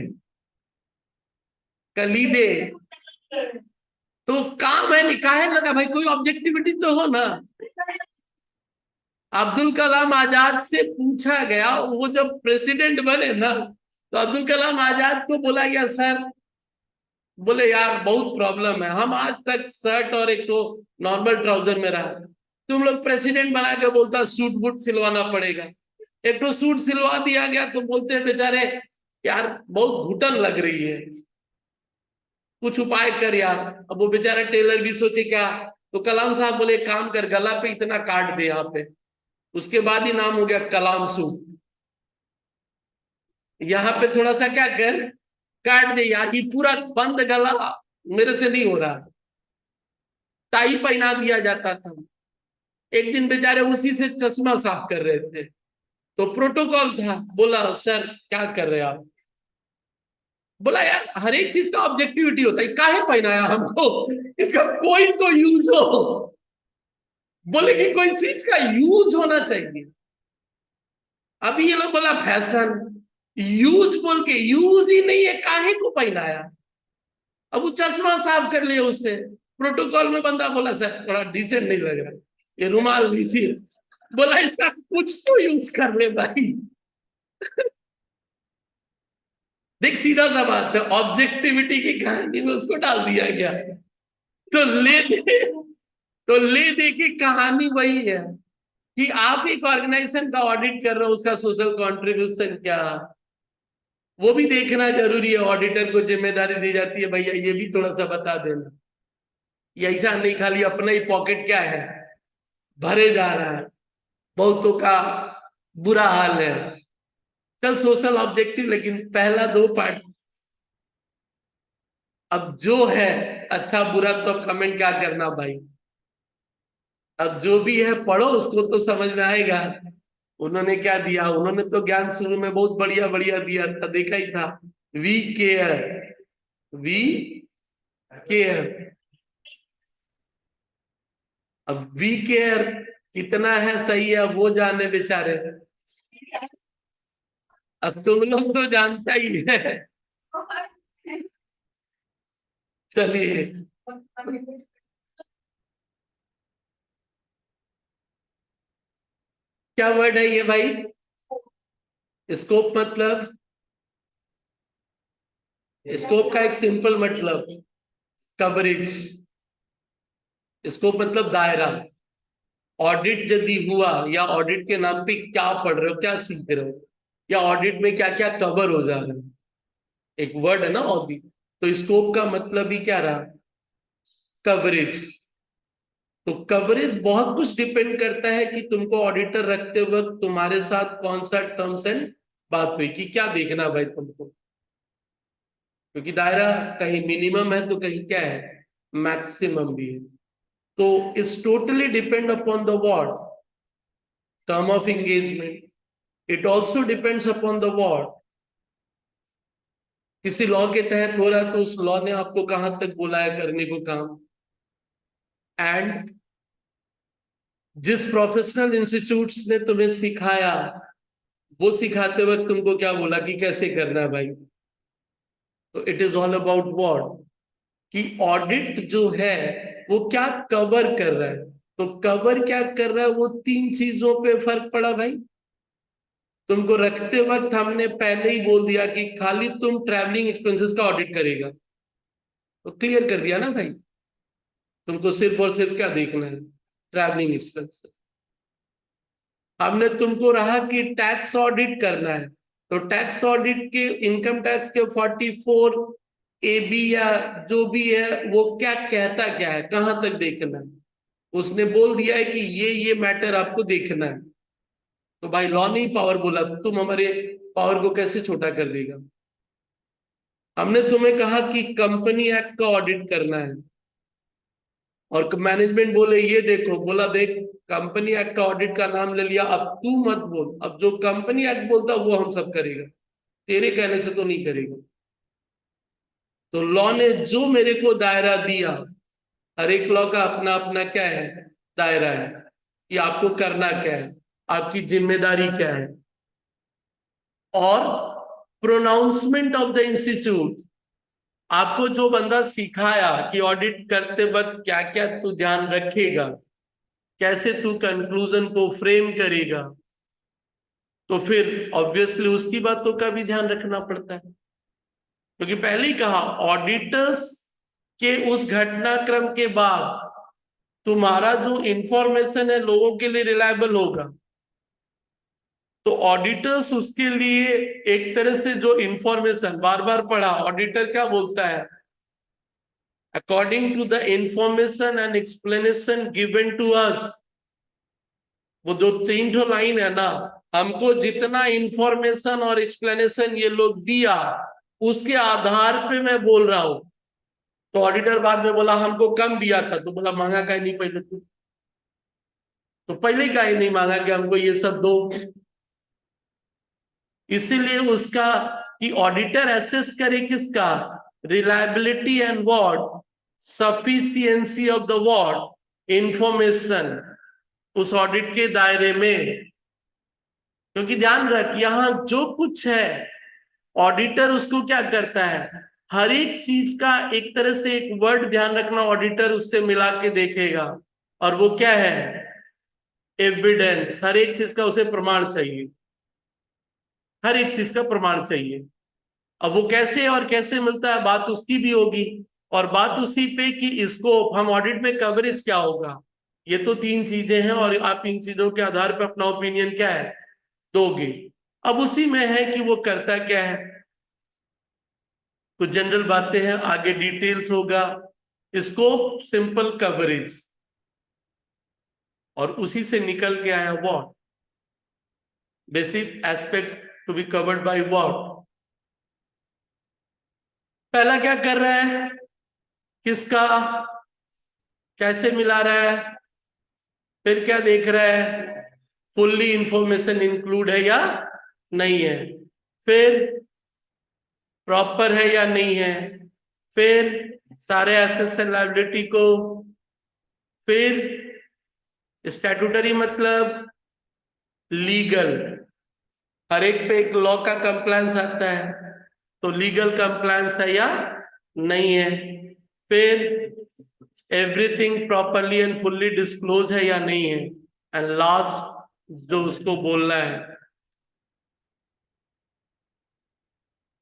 S1: कलीदे तो काम है, निकाह लगा भाई, कोई ऑब्जेक्टिविटी तो हो ना। अब्दुल कलाम आजाद से पूछा गया, वो जब प्रेसिडेंट बने ना, तो अब्दुल कलाम आजाद को बोला गया सर, बोले यार बहुत प्रॉब्लम है, हम आज तक शर्ट और एक तो नॉर्मल ट्राउजर में रहा, तुम लोग प्रेसिडेंट बना के बोलता सूट बूट सिलवाना पड़ेगा। एक तो सूट सिलवा दिया गया तो बोलते हैं बेचारे यार बहुत घुटन लग रही है, कुछ उपाय कर यार। अब वो बेचारा टेलर भी सोचे क्या, तो कलाम साहब बोले काम कर, गला पे इतना काट दे यहाँ पे, उसके बाद ही नाम हो गया कलाम सूट। यहाँ पे थोड़ा सा क्या कर, काट दे यार, ये पूरा बंद गला मेरे से नहीं हो रहा, टाई पहना दिया जाता था। एक दिन बेचारे उसी से चश्मा साफ कर रहे थे, तो प्रोटोकॉल था, बोला सर क्या कर रहे हैं आप। बोला यार हर एक चीज का ऑब्जेक्टिविटी होता है, काहे पहनाया हमको, इसका कोई तो यूज हो। बोले कि कोई चीज का यूज होना चाहिए। अभी ये लोग बोला फैशन, यूज बोल के यूज ही नहीं है, काहे को पहनाया। अब वो चश्मा साफ कर लिया उससे, प्रोटोकॉल में बंदा बोला सर थोड़ा डिसेंट नहीं लग रहा, ये रुमाल लीजिए। बोला इसका कुछ तो यूज कर ले भाई। देख सीधा सा बात है, ऑब्जेक्टिविटी की कहानी में उसको डाल दिया गया। तो ले दे, तो ले दे की कहानी वही है कि आप एक ऑर्गेनाइजेशन का ऑडिट कर रहे हो, उसका सोशल कंट्रीब्यूशन क्या, वो भी देखना जरूरी है। ऑडिटर को जिम्मेदारी दी जाती है भैया ये भी थोड़ा सा बता देना, ये ऐसा नहीं खाली अपना ही पॉकेट क्या है भरे जा रहा है, बहुतों का बुरा हाल है। चल सोशल ऑब्जेक्टिव, लेकिन पहला दो पार्ट, अब जो है अच्छा बुरा तो अब कमेंट क्या करना भाई, अब जो भी है पढ़ो, उसको तो समझ में आएगा। उन्होंने क्या दिया, उन्होंने तो ज्ञान शुरू में बहुत बढ़िया बढ़िया दिया था, देखा ही था। We care, we care. अब वी केयर कितना है सही है वो जाने बेचारे, अब तुम लोग तो जानता ही है। चलिए, क्या वर्ड है ये भाई, स्कोप मतलब, स्कोप का एक सिंपल मतलब कवरेज, स्कोप मतलब दायरा। ऑडिट यदि हुआ, या ऑडिट के नाम पे क्या पढ़ रहे हो, क्या सीख रहे हो, या ऑडिट में क्या क्या कवर हो जा रहा है, एक वर्ड है ना ऑडिट, तो स्कोप का मतलब ही क्या रहा, कवरेज। तो कवरेज बहुत कुछ डिपेंड करता है कि तुमको ऑडिटर रखते वक्त तुम्हारे साथ कौन सा टर्म्स एंड बात हुई, कि क्या देखना भाई तुमको, क्योंकि दायरा कहीं मिनिमम है तो कहीं क्या है मैक्सिमम भी है। तो it's totally depend upon the what, term of engagement. It also depends upon the what, किसी लॉ के तहत हो रहा है तो उस लॉ ने आपको कहां तक बोला है करने को काम, एंड जिस प्रोफेशनल इंस्टीट्यूट्स ने तुम्हें सिखाया, वो सिखाते वक्त तुमको क्या बोला कि कैसे करना है भाई। तो it is all about what, कि ऑडिट जो है वो क्या कवर कर रहा है। तो कवर क्या कर रहा है, वो तीन चीजों पे फर्क पड़ा भाई। तुमको रखते वक्त हमने पहले ही बोल दिया कि खाली तुम ट्रैवलिंग एक्सपेंसेस का ऑडिट करेगा, तो क्लियर कर दिया ना भाई। तुमको सिर्फ और सिर्फ क्या देखना है? Travelling expenses. हमने तुमको रहा कि टैक्स ऑडिट करना है, तो टैक्स ऑडिट के इनकम टैक्स के 44 AB या जो भी है वो क्या कहता, क्या है, कहां तक देखना है? उसने बोल दिया है कि ये मैटर आपको देखना है। तो भाई लॉ नहीं पावर बोला, तुम हमारे पावर को कैसे छोटा कर देगा? हमने तुम्हें कहा कि कंपनी एक्ट का ऑडिट करना है, और मैनेजमेंट बोले ये देखो, बोला देख कंपनी एक्ट का ऑडिट का नाम ले लिया, अब तू मत बोल, अब जो कंपनी एक्ट बोलता वो हम सब करेगा, तेरे कहने से तो नहीं करेगा। तो लॉ ने जो मेरे को दायरा दिया, हर एक लॉ का अपना अपना क्या है, दायरा है, कि आपको करना क्या है, आपकी जिम्मेदारी क्या है। और प्रोनाउंसमेंट ऑफ द इंस्टीट्यूट, आपको जो बंदा सिखाया कि ऑडिट करते वक्त क्या क्या तू ध्यान रखेगा, कैसे तू कंक्लूजन को फ्रेम करेगा, तो फिर ऑब्वियसली उसकी बातों का भी ध्यान रखना पड़ता है। क्योंकि पहले ही कहा, ऑडिटर्स के उस घटनाक्रम के बाद तुम्हारा जो इंफॉर्मेशन है लोगों के लिए रिलायबल होगा। तो ऑडिटर्स उसके लिए एक तरह से जो इंफॉर्मेशन, बार बार पढ़ा, ऑडिटर क्या बोलता है, according to the information and explanation given to us. वो जो 3 लाइन है ना, हमको जितना इंफॉर्मेशन और एक्सप्लेनेशन ये लोग दिया उसके आधार पे मैं बोल रहा हूं। तो ऑडिटर बाद में बोला हमको कम दिया था, तो बोला मांगा काहे नहीं पहले तू? तो पहले काहे नहीं मांगा कि हमको ये सब दो? इसीलिए उसका कि ऑडिटर एसेस करे किसका, reliability and what, sufficiency of the what, information, उस ऑडिट के दायरे में। क्योंकि ध्यान रख, यहां जो कुछ है ऑडिटर उसको क्या करता है, हर एक चीज का एक तरह से एक वर्ड ध्यान रखना, ऑडिटर उससे मिला के देखेगा, और वो क्या है, एविडेंस। हर एक चीज का उसे प्रमाण चाहिए, हर एक चीज का प्रमाण चाहिए। अब वो कैसे और कैसे मिलता है, बात उसकी भी होगी, और बात उसी पे कि इसको हम ऑडिट में कवरेज क्या होगा। ये तो 3 चीजें हैं, और आप इन चीजों के आधार पर अपना ओपिनियन क्या है, दोगे। अब उसी में है कि वो करता क्या है, कुछ जनरल बातें हैं, आगे डिटेल्स होगा, स्कोप, सिंपल, कवरेज, और उसी से निकल के आया what, basic aspects to be covered by what. पहला क्या कर रहा है, किसका, कैसे मिला रहा है, फिर क्या देख रहा है, फुल्ली इंफॉर्मेशन इंक्लूड है या नहीं है, फिर प्रॉपर है या नहीं है, फिर सारे एसेट्स एंड लायबिलिटी को, फिर स्टैट्यूटरी मतलब लीगल, हर एक पे एक लॉ का कंप्लायंस आता है, तो लीगल कंप्लायंस है या नहीं है, फिर everything properly and fully disclose है या नहीं है, एंड लास्ट जो उसको बोलना है,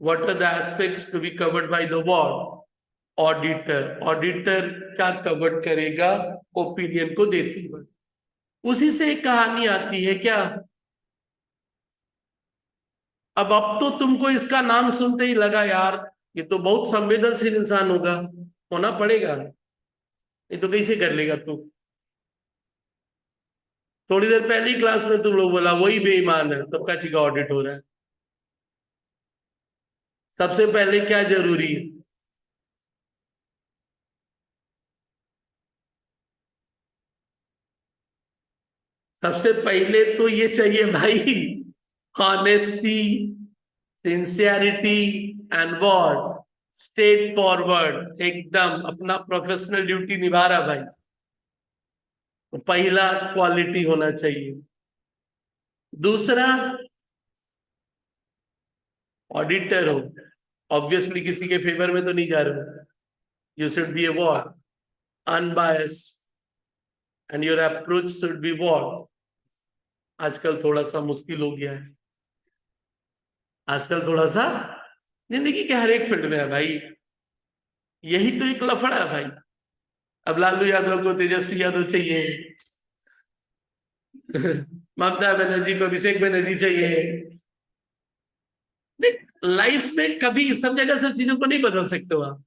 S1: what are the aspects to be covered by the what, auditor. Auditor क्या कवर करेगा, ओपिनियन को देते हुए। उसी से एक कहानी आती है क्या, अब तो तुमको इसका नाम सुनते ही लगा यार ये तो बहुत संवेदनशील इंसान होगा, होना पड़ेगा, ये तो कैसे कर लेगा तू? थोड़ी देर पहली क्लास में तुम लोग बोला वही बेईमान है, तब का चीज ऑडिट हो रहा है। सबसे पहले क्या जरूरी है, सबसे पहले तो ये चाहिए भाई, honesty, sincerity, and what, straight forward, एकदम अपना प्रोफेशनल ड्यूटी निभा रहा भाई। तो पहला क्वालिटी होना चाहिए। दूसरा, ऑडिटर हो, ऑब्वियसली किसी के फेवर में तो नहीं जा रहे हो, you should be A what, unbiased, and your approach should be what, आजकल थोड़ा सा मुश्किल हो गया है, आजकल थोड़ा सा जिंदगी के हर एक फील्ड में है भाई, यही तो एक लफड़ा है भाई। अब लालू यादव को तेजस्वी यादव चाहिए, ममता बनर्जी को अभिषेक बनर्जी चाहिए। देख, लाइफ में कभी सब जगह सब चीजों को नहीं बदल सकते हो आप।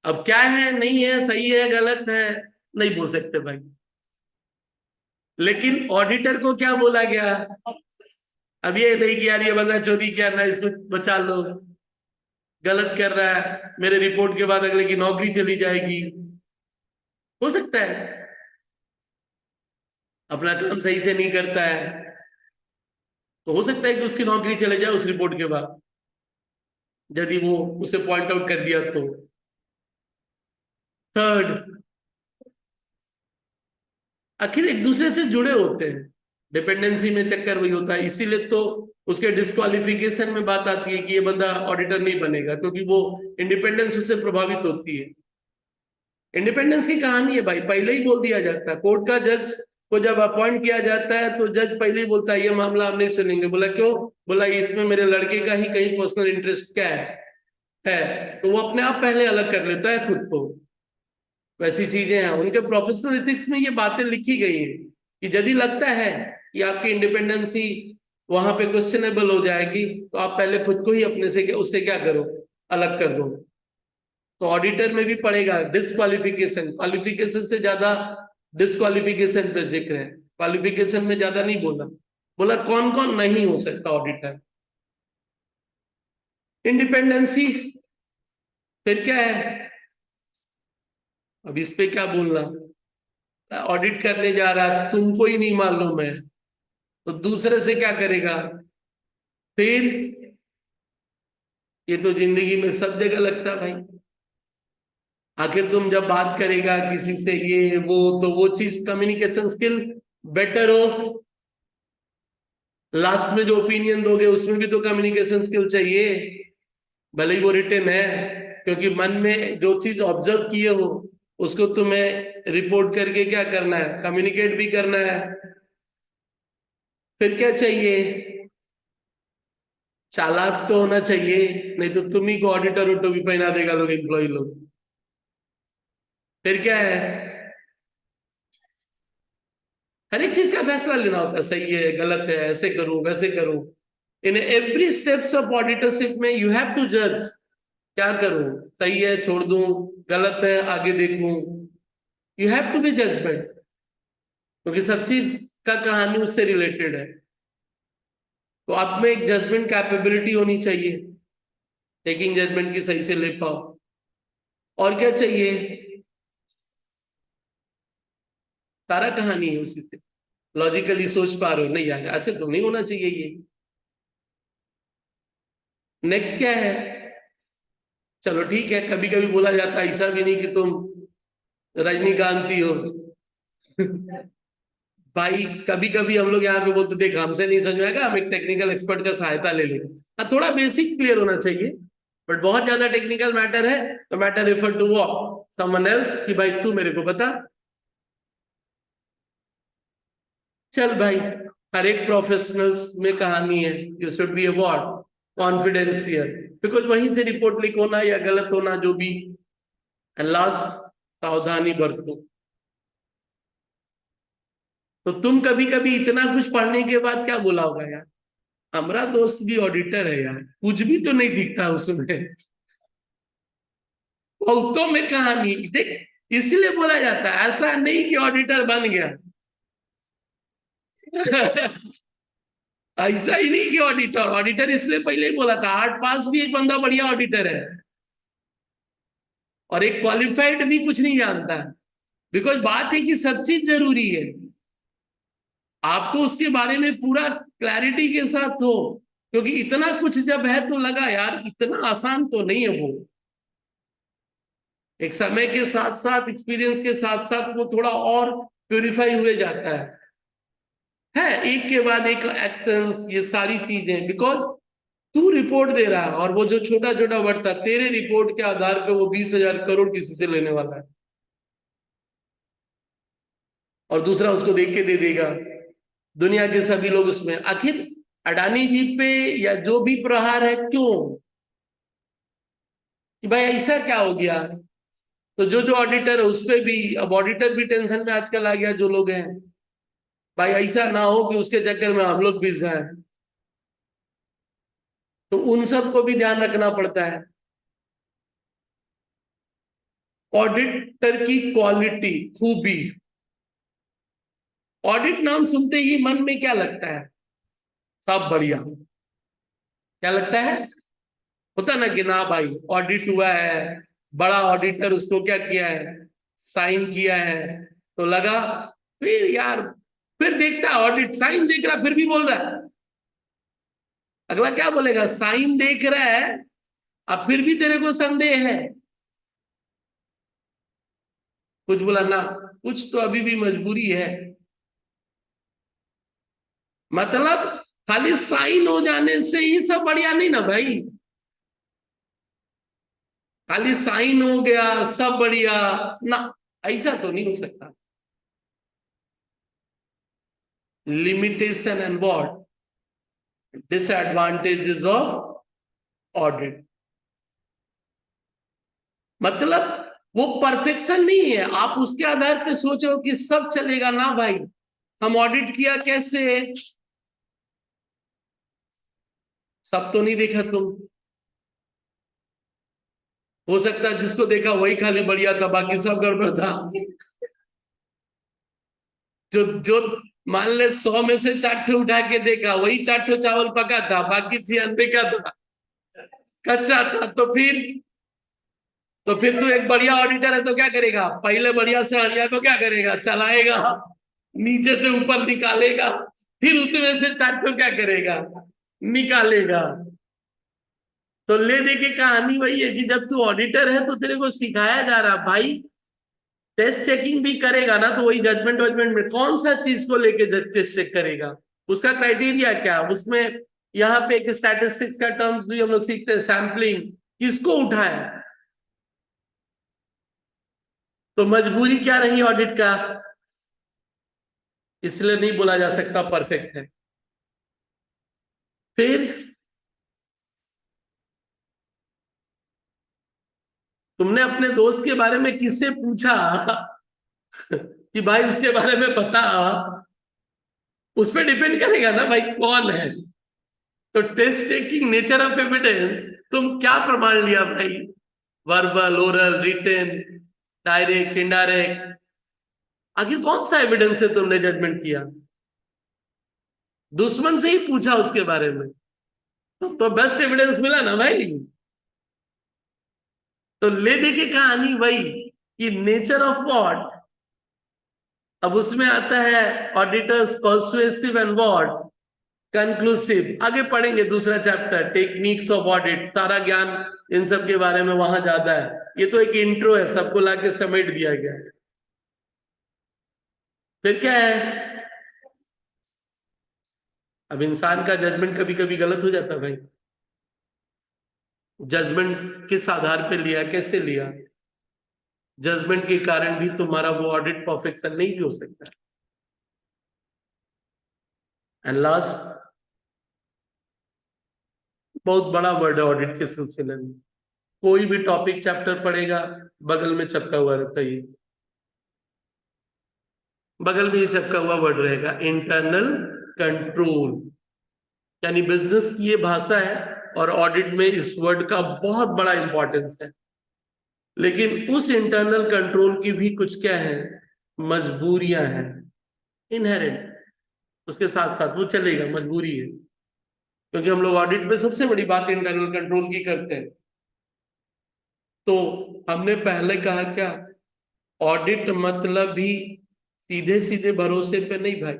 S1: अब क्या है, नहीं है, सही है, गलत है, नहीं बोल सकते भाई। लेकिन ऑडिटर को क्या बोला गया? अब ये नहीं कि यार ये बंदा चोरी किया ना, इसको बचा लो, गलत कर रहा है, मेरे रिपोर्ट के बाद अगले की नौकरी चली जाएगी। हो सकता है अपना काम सही से नहीं करता है, तो हो सकता है कि उसकी नौकरी चले जाए उस रिपोर्ट के बाद, यदि वो उसे पॉइंट आउट कर दिया तो। थर्ड, आखिर एक दूसरे से जुड़े होते हैं, डिपेंडेंसी में चक्कर वही होता है, इसीलिए तो उसके डिस्क्वालिफिकेशन में बात आती है कि ये बंदा ऑडिटर नहीं बनेगा, क्योंकि वो इंडिपेंडेंस उससे प्रभावित होती है। इंडिपेंडेंस की कहानी है भाई, पहले ही बोल दिया जाता है। कोर्ट का जज को जब अपॉइंट किया जाता है तो जज पहले ही बोलता है ये मामला हम नहीं सुनेंगे। बोला क्यों? बोला इसमें मेरे लड़के का ही कहीं पर्सनल इंटरेस्ट क्या है तो वो अपने आप पहले अलग कर लेता है खुद को। वैसी चीजें हैं उनके प्रोफेशनल एथिक्स में, ये बातें लिखी गई हैं कि यदि लगता है कि आपकी इंडिपेंडेंसी वहां पे क्वेश्चनेबल हो जाएगी तो आप पहले खुद को ही अपने से उससे क्या करो, अलग कर दो। तो ऑडिटर में भी पड़ेगा डिस्क्वालिफिकेशन, क्वालिफिकेशन से ज्यादा डिस्क्वालिफिकेशन पे जिक्र है, क्वालिफिकेशन में ज्यादा नहीं बोला। बोला कौन कौन नहीं हो सकता ऑडिटर। इंडिपेंडेंसी, फिर क्या है, अब इस पे क्या बोलना। ऑडिट करने जा रहा, तुमको ही नहीं मालूम है तो दूसरे से क्या करेगा? फिर ये तो जिंदगी में सब जगह लगता है भाई। आखिर तुम जब बात करेगा किसी से ये वो, तो वो चीज कम्युनिकेशन स्किल बेटर हो, लास्ट में जो ओपिनियन दोगे उसमें भी तो कम्युनिकेशन स्किल चाहिए, भले ही वो रिटन है। क्योंकि मन में जो चीज ऑब्जर्व किए हो उसको तुम्हें रिपोर्ट करके क्या करना है, कम्युनिकेट भी करना है। फिर क्या चाहिए? चालाक तो होना चाहिए, नहीं तो तुम ही को ऑडिटर उटो भी पहना देगा लोग, एम्प्लॉय लोग। फिर क्या है? हर एक चीज का फैसला लेना होता है, सही है गलत है, ऐसे करूं वैसे करूं। इन एवरी स्टेप्स ऑफ ऑडिटरशिप में यू हैव टू जज, क्या करूं, सही है छोड़ दूं, गलत है आगे देखूं। You have to be judgement, क्योंकि सब चीज का कहानी उससे रिलेटेड है। तो आप में एक जजमेंट कैपेबिलिटी होनी चाहिए, टेकिंग जजमेंट की सही से ले पाओ। और क्या चाहिए? सारा कहानी है उसी से, लॉजिकली सोच पा रहे हो, नहीं यार ऐसे तो नहीं होना चाहिए ये। नेक्स्ट क्या है? चलो ठीक है, कभी कभी बोला जाता है ऐसा भी नहीं कि तुम रजनीकांती हो। भाई कभी कभी हम लोग यहाँ पे बोलते देख हमसे नहीं समझ में आएगा, हम एक टेक्निकल एक्सपर्ट का सहायता ले लेंगे। हाँ थोड़ा बेसिक क्लियर होना चाहिए, बट बहुत ज्यादा टेक्निकल मैटर है तो matter refer to what, someone else, कि भाई तू मेरे को बता। चल भाई, हर एक प्रोफेशनल्स में कहानी है, you should be award confidential, because वहीं से रिपोर्ट लीक होना या गलत होना जो भी। एंड लास्ट, सावधानी बरतो। तो तुम कभी कभी इतना कुछ पढ़ने के बाद क्या बोला होगा यार, हमारा दोस्त भी ऑडिटर है यार, कुछ भी तो नहीं दिखता उसमें। बहुतों में कहानी देख, इसलिए बोला जाता है, ऐसा नहीं कि ऑडिटर बन गया। ऐसा ही नहीं कि ऑडिटर ऑडिटर इसलिए पहले ही बोला था, 8 पास भी एक बंदा बढ़िया ऑडिटर है, और एक क्वालिफाइड भी कुछ नहीं जानता है। बिकॉज बात है कि सब चीज जरूरी है, आपको उसके बारे में पूरा क्लैरिटी के साथ हो, क्योंकि इतना कुछ जब है तो लगा यार इतना आसान तो नहीं है वो। एक समय के साथ साथ, एक्सपीरियंस के साथ साथ वो थोड़ा और प्योरीफाई हुए जाता है एक के बाद एक एक्शंस, ये सारी चीजें। बिकॉज तू रिपोर्ट दे रहा है और वो जो छोटा छोटा वर्ड था, तेरे रिपोर्ट के आधार पे वो 20,000 करोड़ किसी से लेने वाला है, और दूसरा उसको देख के दे देगा। दुनिया के सभी लोग उसमें, आखिर अडानी जी पे या जो भी प्रहार है क्यों, कि भाई ऐसा क्या हो गया, तो जो जो ऑडिटर है उस पे भी, अब ऑडिटर भी टेंशन में आजकल आ गया जो लोग हैं, भाई ऐसा ना हो कि उसके चक्कर में हम लोग भी जाए, तो उन सब को भी ध्यान रखना पड़ता है। ऑडिटर की क्वालिटी, खूबी, ऑडिट नाम सुनते ही मन में क्या लगता है? सब बढ़िया। क्या लगता है? होता ना कि ना भाई ऑडिट हुआ है, बड़ा ऑडिटर उसको क्या किया है, साइन किया है, तो लगा, फिर यार, फिर देखता है ऑडिट साइन देख रहा फिर भी बोल रहा है, अगला क्या बोलेगा, साइन देख रहा है अब फिर भी तेरे को संदेह है, कुछ बोला ना, कुछ तो अभी भी मजबूरी है। मतलब खाली साइन हो जाने से ही सब बढ़िया नहीं ना भाई, खाली साइन हो गया सब बढ़िया ना, ऐसा तो नहीं हो सकता। Limitation and what, disadvantages of audit. मतलब वो परफेक्शन नहीं है, आप उसके आधार पे सोच रहे हो कि सब चलेगा ना भाई, हम ऑडिट किया कैसे, सब तो नहीं देखा तुम, हो सकता है जिसको देखा वही खाली बढ़िया था बाकी सब गड़बड़ था। जो जो मान ले 100 में से 4 उठा के देखा वही 4 चावल पका था, बाकी 96 का था, कच्चा था, तो फिर तू एक बढ़िया ऑडिटर है तो क्या करेगा, पहले बढ़िया से हरिया को क्या करेगा, चलाएगा, नीचे से ऊपर निकालेगा, फिर उसमें से 4 क्या करेगा, निकालेगा। तो ले दे के कहानी वही है कि जब तू ऑडिटर है तो तेरे को सिखाया जा रहा भाई, टेस्ट चेकिंग भी करेगा ना, तो वही जजमेंट वजमेंट में कौन सा चीज को लेके टेस्ट चेक करेगा, उसका क्राइटेरिया क्या उसमें। यहाँ पे एक स्टैटिस्टिक्स का टर्म भी हम लोग सीखते हैं, सैम्पलिंग, किसको उठाए, तो मजबूरी क्या रही ऑडिट का, इसलिए नहीं बोला जा सकता परफेक्ट है। फिर तुमने अपने दोस्त के बारे में किससे पूछा कि भाई उसके बारे में बता, उस पर डिपेंड करेगा ना भाई कौन है। तो test taking nature of evidence, तुम क्या प्रमाण लिया भाई, verbal, oral, written, direct, indirect, आखिर कौन सा एविडेंस है तुमने जजमेंट किया, दुश्मन से ही पूछा उसके बारे में, तो बेस्ट एविडेंस मिला ना भाई। तो ले दे के कहानी वही कि नेचर ऑफ व्हाट, अब उसमें आता है auditors persuasive and what, conclusive. आगे पढ़ेंगे दूसरा चैप्टर टेक्निक्स ऑफ ऑडिट, सारा ज्ञान इन सब के बारे में वहां ज्यादा है, ये तो एक इंट्रो है, सबको लाके समेट दिया गया है। फिर क्या है, अब इंसान का जजमेंट कभी कभी गलत हो जाता है भाई, जजमेंट किस आधार पे लिया, कैसे लिया, जजमेंट के कारण भी तुम्हारा वो ऑडिट परफेक्शन नहीं भी हो सकता। एंड लास्ट, बहुत बड़ा वर्ड है ऑडिट के सिलसिले में, कोई भी टॉपिक चैप्टर पढ़ेगा बगल में चपका हुआ रहता है, बगल में ये चपका हुआ वर्ड रहेगा, इंटरनल कंट्रोल, यानी बिजनेस की ये भाषा है और ऑडिट में इस वर्ड का बहुत बड़ा इंपॉर्टेंस है। लेकिन उस इंटरनल कंट्रोल की भी कुछ क्या है, मजबूरियां हैं, इनहेरेंट, उसके साथ साथ वो चलेगा, मजबूरी है, क्योंकि हम लोग ऑडिट में सबसे बड़ी बात इंटरनल कंट्रोल की करते हैं। तो हमने पहले कहा क्या, ऑडिट मतलब भी सीधे सीधे भरोसे पे नहीं भाई,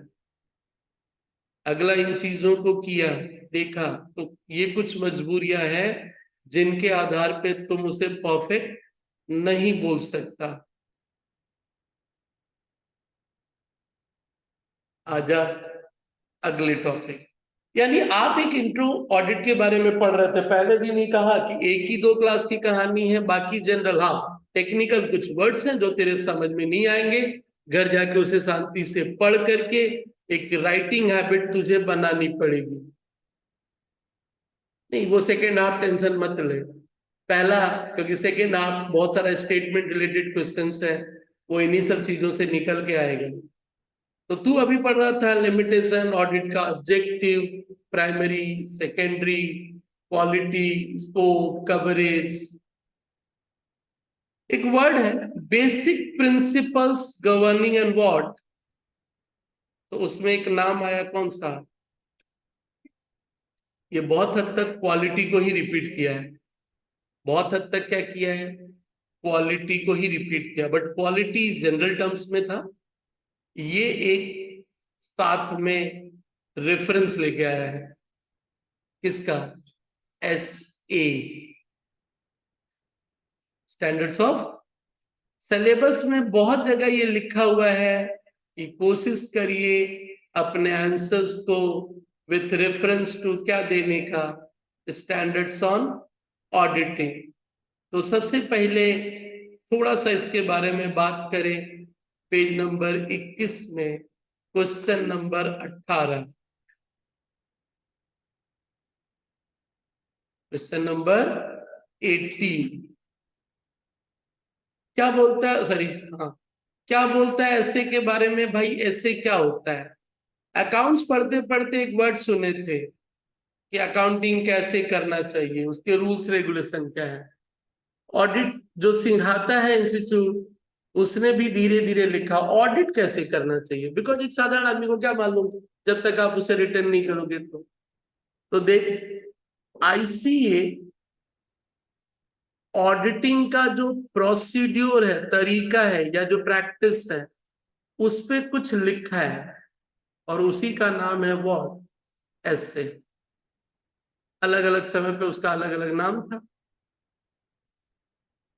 S1: अगला इन चीजों को किया, देखा, तो ये कुछ मजबूरियां हैं जिनके आधार पे तुम उसे परफेक्ट नहीं बोल सकता। आजा अगले टॉपिक, यानी आप एक इंट्रो ऑडिट के बारे में पढ़ रहे थे, पहले दिन ही कहा कि एक ही 2 क्लास की कहानी है, बाकी जनरल, हाँ टेक्निकल कुछ वर्ड्स हैं जो तेरे समझ में नहीं आएंगे, घर जाके उसे शांति से पढ़ करके एक राइटिंग हैबिट तुझे बनानी पड़ेगी। नहीं वो सेकेंड हाफ टेंशन मत ले, पहला, क्योंकि सेकेंड आप बहुत सारा स्टेटमेंट रिलेटेड क्वेश्चंस है, वो इन्हीं सब चीजों से निकल के आएगा। तो तू अभी पढ़ रहा था लिमिटेशन, ऑडिट का objective, primary, secondary, quality, scope, coverage. एक वर्ड है basic principles governing and what, तो उसमें एक नाम आया कौन सा? ये बहुत हद तक क्वालिटी को ही रिपीट किया है, बहुत हद तक क्या किया है, क्वालिटी को ही रिपीट किया, बट क्वालिटी जनरल टर्म्स में था, ये एक साथ में रेफरेंस लेके आया है, किसका? SA, standards of. सिलेबस में बहुत जगह ये लिखा हुआ है कि कोशिश करिए अपने आंसर्स को विथ रेफरेंस टू क्या देने का, स्टैंडर्ड्स ऑन ऑडिटिंग। तो सबसे पहले थोड़ा सा इसके बारे में बात करें। पेज नंबर 21 में क्वेश्चन नंबर 18, क्वेश्चन नंबर 18 क्या बोलता है, सॉरी, हाँ, क्या बोलता है ऐसे के बारे में? भाई ऐसे क्या होता है? अकाउंट्स पढ़ते पढ़ते एक वर्ड सुने थे कि अकाउंटिंग कैसे करना चाहिए, उसके रूल्स रेगुलेशन क्या है। ऑडिट जो सिखाता है इंस्टीट्यूट, उसने भी धीरे धीरे लिखा ऑडिट कैसे करना चाहिए, बिकॉज एक साधारण आदमी को क्या मालूम जब तक आप उसे रिटर्न नहीं करोगे। तो देख, ICA ऑडिटिंग का जो प्रोसीड्यूर है, तरीका है, या जो प्रैक्टिस है, उस पे कुछ लिखा है और उसी का नाम है व्हाट? ऐसे। अलग अलग समय पे उसका अलग अलग नाम था।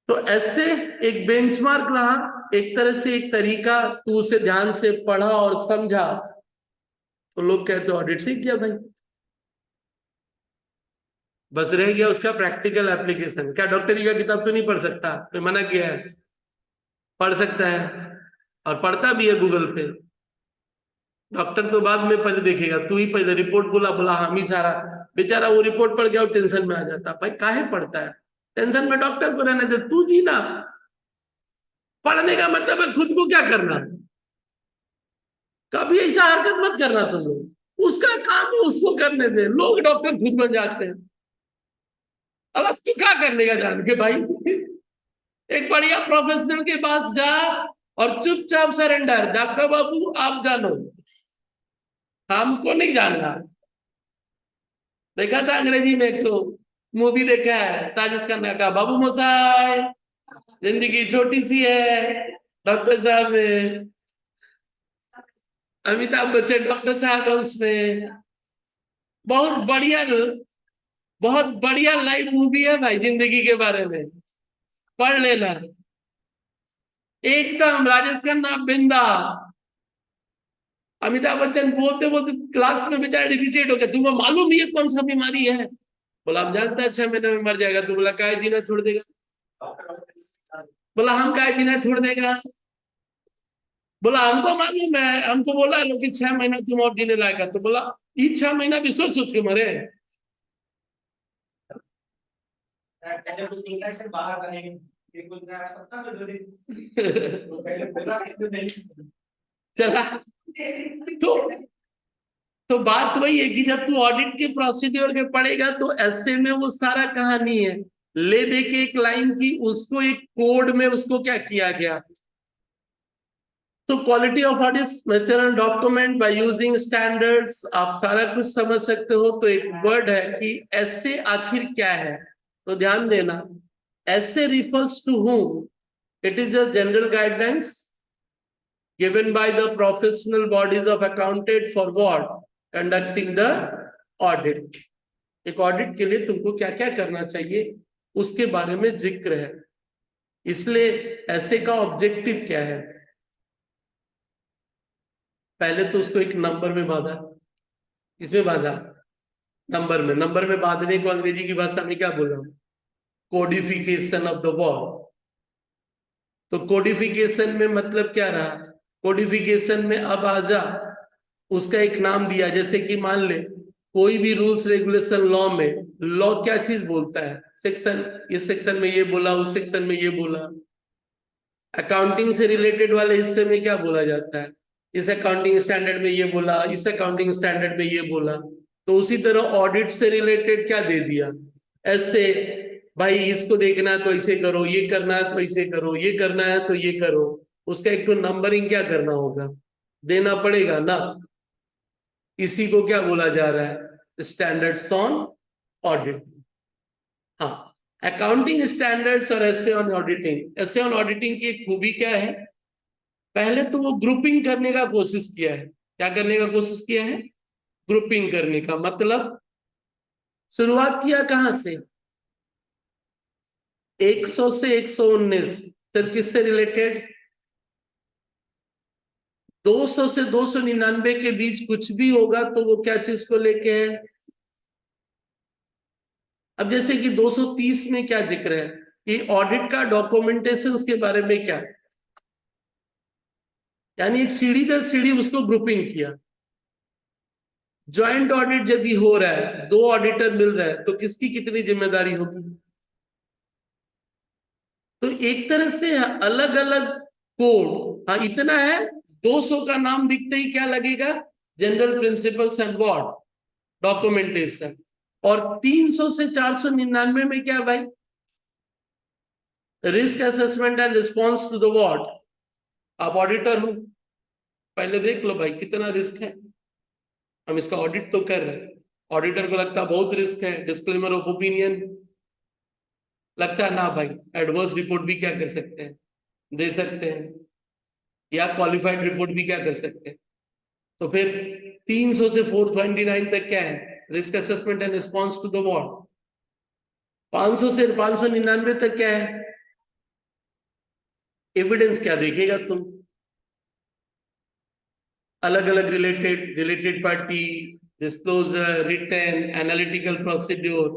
S1: तो ऐसे एक बेंचमार्क रहा, एक तरह से एक तरीका, तू उसे ध्यान से पढ़ा और समझा तो लोग कहते ऑडिट सीख गया भाई। बस रह गया उसका प्रैक्टिकल एप्लीकेशन। क्या डॉक्टरी का किताब तो नहीं पढ़ सकता? कोई मना किया है? पढ़ सकता है, और पढ़ता भी है गूगल पे। डॉक्टर तो बाद में पहले देखेगा, तू ही पहले रिपोर्ट बोला बोला हम ही सारा। बेचारा वो रिपोर्ट पढ़ गया और टेंशन में आ जाता। भाई काहे पढ़ता है? टेंशन में डॉक्टर को रहने दे, तू जी ना। पढ़ने का मतलब है खुद को क्या करना। कभी ऐसा हरकत मत करना तुम लोग। उसका काम है, उसको करने दे। लोग डॉक्टर खुद बन जाते हैं। अब तू क्या करने का जान के भाई? एक बढ़िया प्रोफेशनल के पास जा और चुपचाप सरेंडर, डॉक्टर बाबू आप जानो, हमको नहीं जानना। देखा था अंग्रेजी में एक तो मूवी देखा है, ताजिश खान का, बाबू मोसाई, जिंदगी छोटी सी है, डॉक्टर साहब में अमिताभ बच्चन डॉक्टर साहब है उसमें। बहुत बढ़िया, बहुत बढ़िया लाइव मूवी है भाई, जिंदगी के बारे में, पढ़ लेना। एकदम राजेश खन्ना बिंदा। अमिताभ बच्चन बोलते बोलते क्लास में बेचारा इरिटेट हो गया, तुम्हें मालूम नहीं है कौन सा बीमारी है? बोला हम जानते हैं 6 महीने में मर जाएगा। तो बोला काय जीना छोड़ देगा? बोला हम काय जीना छोड़ देगा? बोला हमको मालूम है, हमको बोला लोग कि 6 महीना तुम और जीने लायका। तो बोला ये 6 महीना भी सोच सोच के मरे। चला। तो तो बात वही है कि जब तू ऑडिट के प्रोसीड्योर के पढ़ेगा तो ऐसे में वो सारा कहानी है। ले दे के एक लाइन की, उसको एक कोड में उसको क्या किया गया। तो quality of audit measure and document by using standards, आप सारा कुछ समझ सकते हो। तो एक वर्ड है कि ऐसे आखिर क्या है, तो ध्यान देना। ऐसे refers to whom? It is a general guidelines given by the professional bodies of accountant for what? Conducting the audit. एक ऑडिट के लिए तुमको क्या क्या करना चाहिए उसके बारे में जिक्र है। इसलिए ऐसे का ऑब्जेक्टिव क्या है? पहले तो उसको एक नंबर में बांधा। किसमें बांधा? नंबर में। नंबर में बांधने को अंग्रेजी की भाषा में क्या बोला? Codification of the word. तो कोडिफिकेशन में मतलब क्या रहा? कोडिफिकेशन में अब आजा उसका एक नाम दिया। जैसे कि मान ले कोई भी रूल्स रेगुलेशन लॉ में, लॉ क्या चीज बोलता है? सेक्शन, इस सेक्शन में ये बोला, उस सेक्शन में ये बोला। अकाउंटिंग से रिलेटेड वाले हिस्से में क्या बोला जाता है, इस अकाउंटिंग स्टैंडर्ड में ये बोला, इस अकाउंटिंग स्टैंडर्ड में ये बोला। तो उसी तरह ऑडिट से रिलेटेड क्या दे दिया, ऐसे भाई इसको देखना है तो ऐसे करो, ये करना है तो ऐसे करो, ये करना है तो ये करो। उसका एक तो नंबरिंग क्या करना होगा, देना पड़ेगा ना। इसी को क्या बोला जा रहा है, स्टैंडर्ड्स ऑन ऑडिट। हाँ, अकाउंटिंग स्टैंडर्ड्स और essay on auditing. Essay on auditing की एक खूबी क्या है, पहले तो वो ग्रुपिंग करने का कोशिश किया है। क्या करने का कोशिश किया है, ग्रुपिंग करने का। मतलब शुरुआत किया कहां से, 100 से 119, फिर किससे रिलेटेड, 200 से 299 के बीच कुछ भी होगा तो वो क्या चीज को लेके है। अब जैसे कि 230 में क्या जिक्र है कि ऑडिट का डॉक्यूमेंटेशन के बारे में क्या, यानी एक सीढ़ी दर सीढ़ी उसको ग्रुपिंग किया। ज्वाइंट ऑडिट यदि हो रहा है, दो ऑडिटर मिल रहे हैं, तो किसकी कितनी जिम्मेदारी होगी। तो एक तरह से अलग अलग कोड, हाँ इतना है, 200 का नाम दिखते ही क्या लगेगा, general principles and what, documentation. और 300 से 499 में क्या भाई, risk assessment and response to the what. आप ऑडिटर हो, पहले देख लो भाई कितना रिस्क है, हम इसका ऑडिट तो कर रहे हैं। ऑडिटर को लगता है बहुत रिस्क है, डिस्क्लेमर ऑफ ओपिनियन, लगता है ना भाई एडवर्स रिपोर्ट भी क्या कर सकते हैं, दे सकते हैं, या क्वालिफाइड रिपोर्ट भी क्या कर सकते हैं। तो फिर 300 से 429 तक क्या है, risk assessment and response to the what. 500 से 599 तक क्या है, एविडेंस क्या देखेगा तुम, अलग अलग related party, disclosure, written, analytical procedure.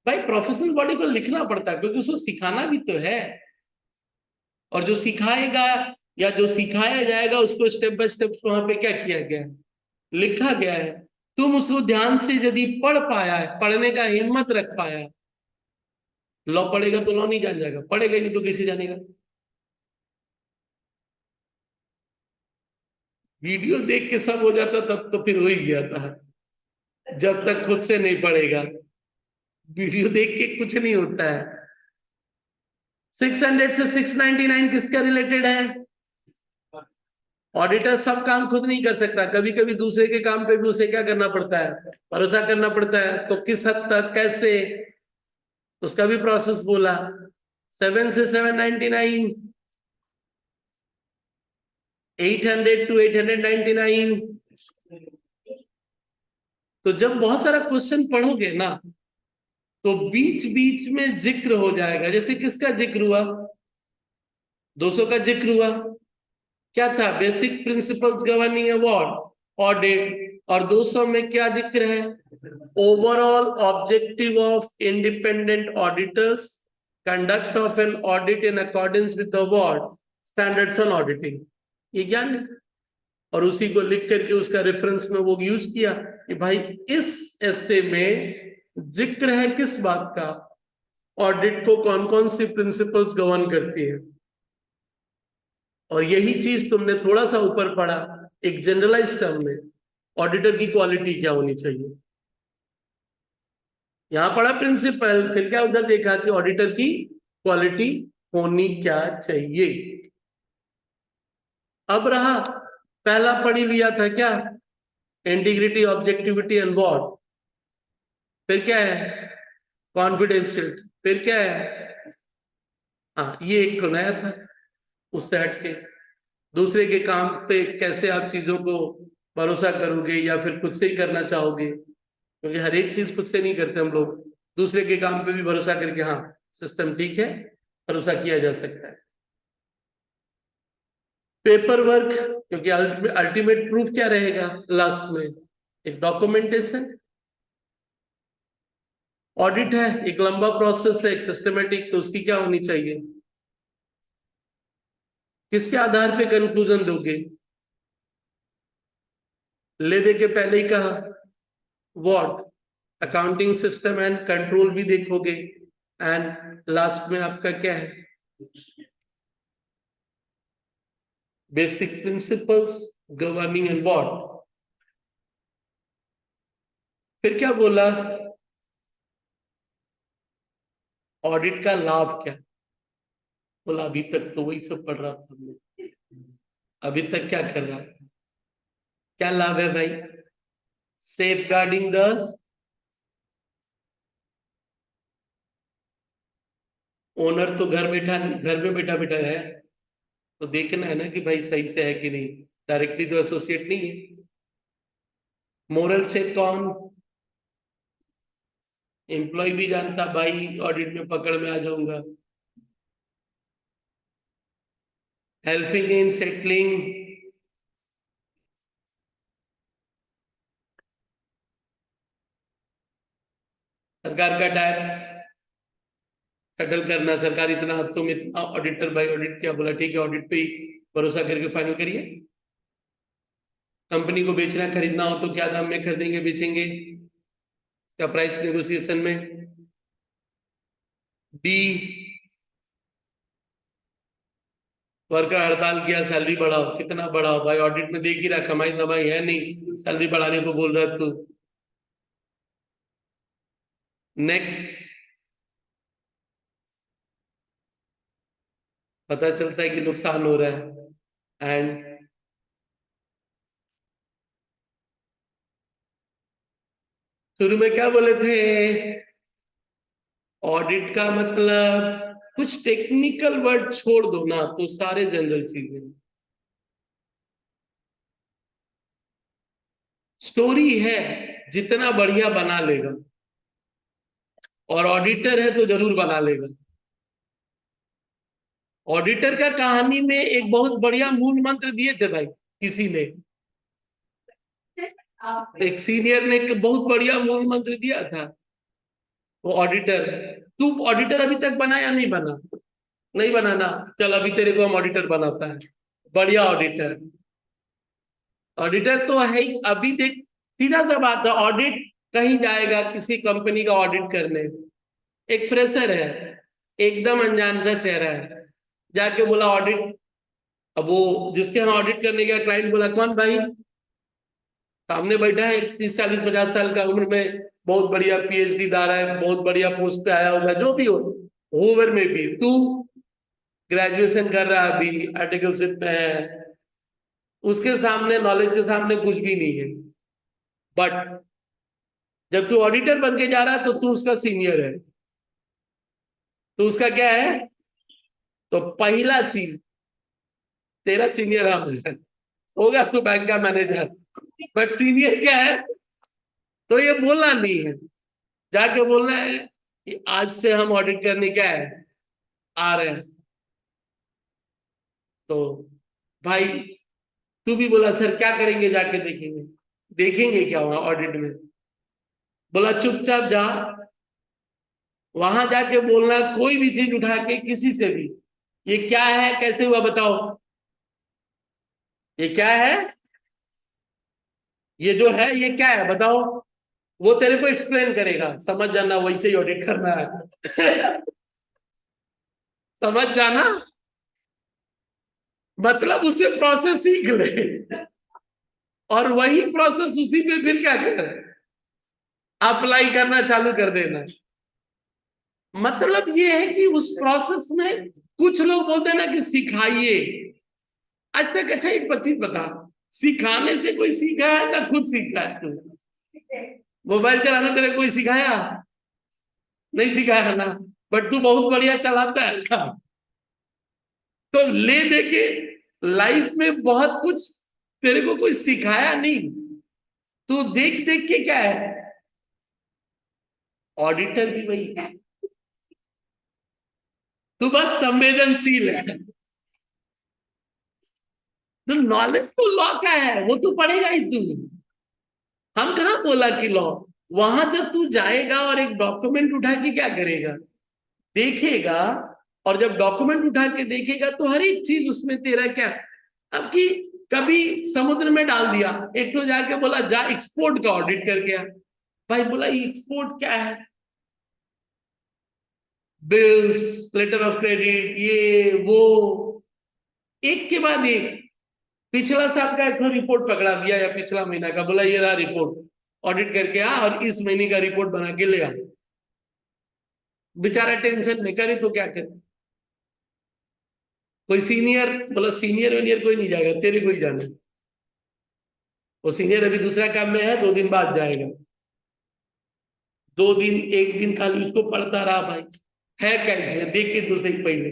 S1: भाई प्रोफेशनल बॉडी को लिखना पड़ता है क्योंकि उसको सिखाना भी तो है, और जो सिखाएगा या जो सिखाया जाएगा उसको स्टेप बाय स्टेप वहां पे क्या किया गया है, लिखा गया है। तुम उसको ध्यान से यदि पढ़ पाया है, पढ़ने का हिम्मत रख पाया है, लॉ पढ़ेगा तो लॉ नहीं जान जाएगा, पढ़ेगा नहीं तो कैसे जानेगा। वीडियो देख के सब हो जाता तब तो फिर हो ही गया था, जब तक खुद से नहीं पढ़ेगा। वीडियो देख के कुछ नहीं होता है। 600 से 699 किसका रिलेटेड है, ऑडिटर सब काम खुद नहीं कर सकता, कभी कभी दूसरे के काम पे भी उसे क्या करना पड़ता है, भरोसा करना पड़ता है। तो किस हद तक, कैसे, उसका भी प्रोसेस बोला। 7 से 799, 800 टू 899। तो जब बहुत सारा क्वेश्चन पढ़ोगे ना, तो बीच बीच में जिक्र हो जाएगा। जैसे किसका जिक्र हुआ, 200 का जिक्र हुआ, क्या था, basic principles governing award audit. और 200 में क्या जिक्र है, overall objective of independent auditors, conduct of an audit in accordance with the award, standards on auditing. ये ज्ञान है। और उसी को लिख करके उसका रेफरेंस में वो यूज किया कि भाई इस एस्से में जिक्र है किस बात का, ऑडिट को कौन कौन सी प्रिंसिपल्स गवर्न करती है। और यही चीज तुमने थोड़ा सा ऊपर पढ़ा एक जनरलाइज टर्म में, ऑडिटर की क्वालिटी क्या होनी चाहिए। यहां पढ़ा प्रिंसिपल, फिर क्या उधर देखा कि ऑडिटर की क्वालिटी होनी क्या चाहिए। अब रहा, पहला पढ़ ही लिया था क्या, इंटीग्रिटी, ऑब्जेक्टिविटी एंड व्हाट, फिर क्या है, कॉन्फिडेंशियल, फिर क्या है, हाँ ये एक तो नया था। उससे हटके दूसरे के काम पे कैसे आप चीजों को भरोसा करोगे या फिर खुद से ही करना चाहोगे, क्योंकि हर एक चीज खुद से नहीं करते हम लोग, दूसरे के काम पे भी भरोसा करके हाँ सिस्टम ठीक है, भरोसा किया जा सकता है। पेपर वर्क, क्योंकि अल्टीमेट प्रूफ क्या रहेगा लास्ट में, एक डॉक्यूमेंटेशन। ऑडिट है, एक लंबा प्रोसेस है, एक सिस्टमेटिक, तो उसकी क्या होनी चाहिए, किसके आधार पे कंक्लूजन दोगे, ले दे के पहले ही कहा what, accounting system and control भी देखोगे, एंड लास्ट में आपका क्या है? Basic principles governing and what. फिर क्या बोला? ऑडिट का लाभ क्या? बोला अभी तक तो वही सब पढ़ रहा था हमने। अभी तक क्या कर रहा था? क्या लाभ है भाई? सेफ गार्डिंग द, ओनर तो घर में बैठा बैठा है, तो देखना है ना कि भाई सही से है कि नहीं। डायरेक्टली तो एसोसिएट नहीं है। मोरल चेक कौन? एम्प्लॉय भी जानता भाई ऑडिट में पकड़ में आ जाऊंगा। हेल्पिंग इन सेटलिंग, सरकार का टैक्स सेटल करना। सरकार इतना, तुम इतना, ऑडिटर भाई ऑडिट किया, बोला ठीक है ऑडिट पे ही भरोसा करके फाइनल करिए। कंपनी को बेचना खरीदना हो तो क्या दाम में खरीदेंगे बेचेंगे? क्या प्राइस नेगोशिएशन में? डी, वर्कर हड़ताल किया, सैलरी बढ़ाओ। कितना बढ़ाओ भाई? ऑडिट में देख ही रहा कमाई दमाई है नहीं, सैलरी बढ़ाने को बोल रहा है तू। नेक्स्ट, पता चलता है कि नुकसान हो रहा है। एंड शुरू में क्या बोले थे? ऑडिट का मतलब कुछ टेक्निकल वर्ड छोड़ दो ना तो सारे जनरल चीजें। स्टोरी है, जितना बढ़िया बना लेगा, और ऑडिटर है तो जरूर बना लेगा। ऑडिटर का कहानी में एक बहुत बढ़िया मूल मंत्र दिए थे भाई किसी ने, एक सीनियर ने एक बहुत बढ़िया मूल मंत्र दिया था। वो ऑडिटर, तू ऑडिटर अभी तक बना या नहीं बना? नहीं बनाना, चल अभी तेरे को हम ऑडिटर बनाता है। बढ़िया ऑडिटर, ऑडिटर तो है ही। अभी देख, सीधा सा बात है, ऑडिट कहीं जाएगा किसी कंपनी का ऑडिट करने, एक फ्रेशर है, एकदम अनजान सा चेहरा है, जाके बोला ऑडिट। अब वो जिसके यहाँ ऑडिट करने गया क्लाइंट बोला कौन भाई? सामने बैठा है 30 40 50 साल का उम्र में, बहुत बढ़िया पीएचडी दार है, बहुत बढ़िया पोस्ट पे आया होगा, जो भी हो ओवर में भी तू ग्रेजुएशन कर रहा है, अभी आर्टिकलशिप में है, उसके सामने नॉलेज के सामने कुछ भी नहीं है। बट जब तू ऑडिटर बन के जा रहा है तो तू उसका सीनियर है। तो उसका क्या है? तो पहला चीज, तेरा सीनियर हम है, होगा तू बैंक का मैनेजर, बट सीनियर क्या है? तो ये बोलना नहीं है, जाके बोलना है कि आज से हम ऑडिट करने क्या है आ रहे हैं। तो भाई तू भी बोला सर क्या करेंगे, जाके देखेंगे। देखेंगे क्या हुआ ऑडिट में? बोला चुपचाप जा, वहां जाके बोलना कोई भी चीज उठा के किसी से भी, ये क्या है कैसे हुआ बताओ, ये क्या है, ये जो है ये क्या है बताओ। वो तेरे को एक्सप्लेन करेगा, समझ जाना वैसे ही ऑडिट करना है। समझ जाना, मतलब उसे प्रोसेस सीख ले, और वही प्रोसेस उसी पे फिर क्या कर, अप्लाई करना चालू कर देना। मतलब ये है कि उस प्रोसेस में कुछ लोग बोलते हैं ना कि सिखाइए। आज तक अच्छा एक चीज बता, सिखाने से कोई सीखा है ना खुद सीखा है तू? मोबाइल चलाना तेरे कोई सिखाया? नहीं सिखाया ना, बट तू बहुत बढ़िया चलाता है ना। तो ले दे के लाइफ में बहुत कुछ तेरे को कोई सिखाया नहीं, तू देख देख के क्या है। ऑडिटर भी वही है, तू बस संवेदनशील है। तो नॉलेज तो लॉ का है, वो तू पढ़ेगा ही तू। हम कहाँ बोला कि लॉ, वहां जब तू जाएगा और एक डॉक्यूमेंट उठा के क्या करेगा, देखेगा, और जब डॉक्यूमेंट उठा के देखेगा तो हर एक चीज उसमें तेरा क्या। अब कि कभी समुद्र में डाल दिया, एक तो जाके बोला जा एक्सपोर्ट का ऑडिट करके आ। भाई बोला एक्सपोर्ट क्या है? बिल्स, लेटर ऑफ क्रेडिट, ये वो, एक के बाद एक। पिछला साल का एक रिपोर्ट पकड़ा दिया या पिछला महीना का, बोला ये रहा रिपोर्ट, ऑडिट करके आ और इस महीने का रिपोर्ट बना के ले आ। बेचारा टेंशन में, करे तो क्या करे। कोई सीनियर, बोला सीनियर वीनियर कोई नहीं जाएगा, तेरे को ही जाना है। वो सीनियर अभी दूसरा काम में है, 2 दिन बाद जाएगा। 2 दिन, एक दिन खाली उसको पढ़ता रहा भाई, है क्या इसमें, देख के तो सही पहले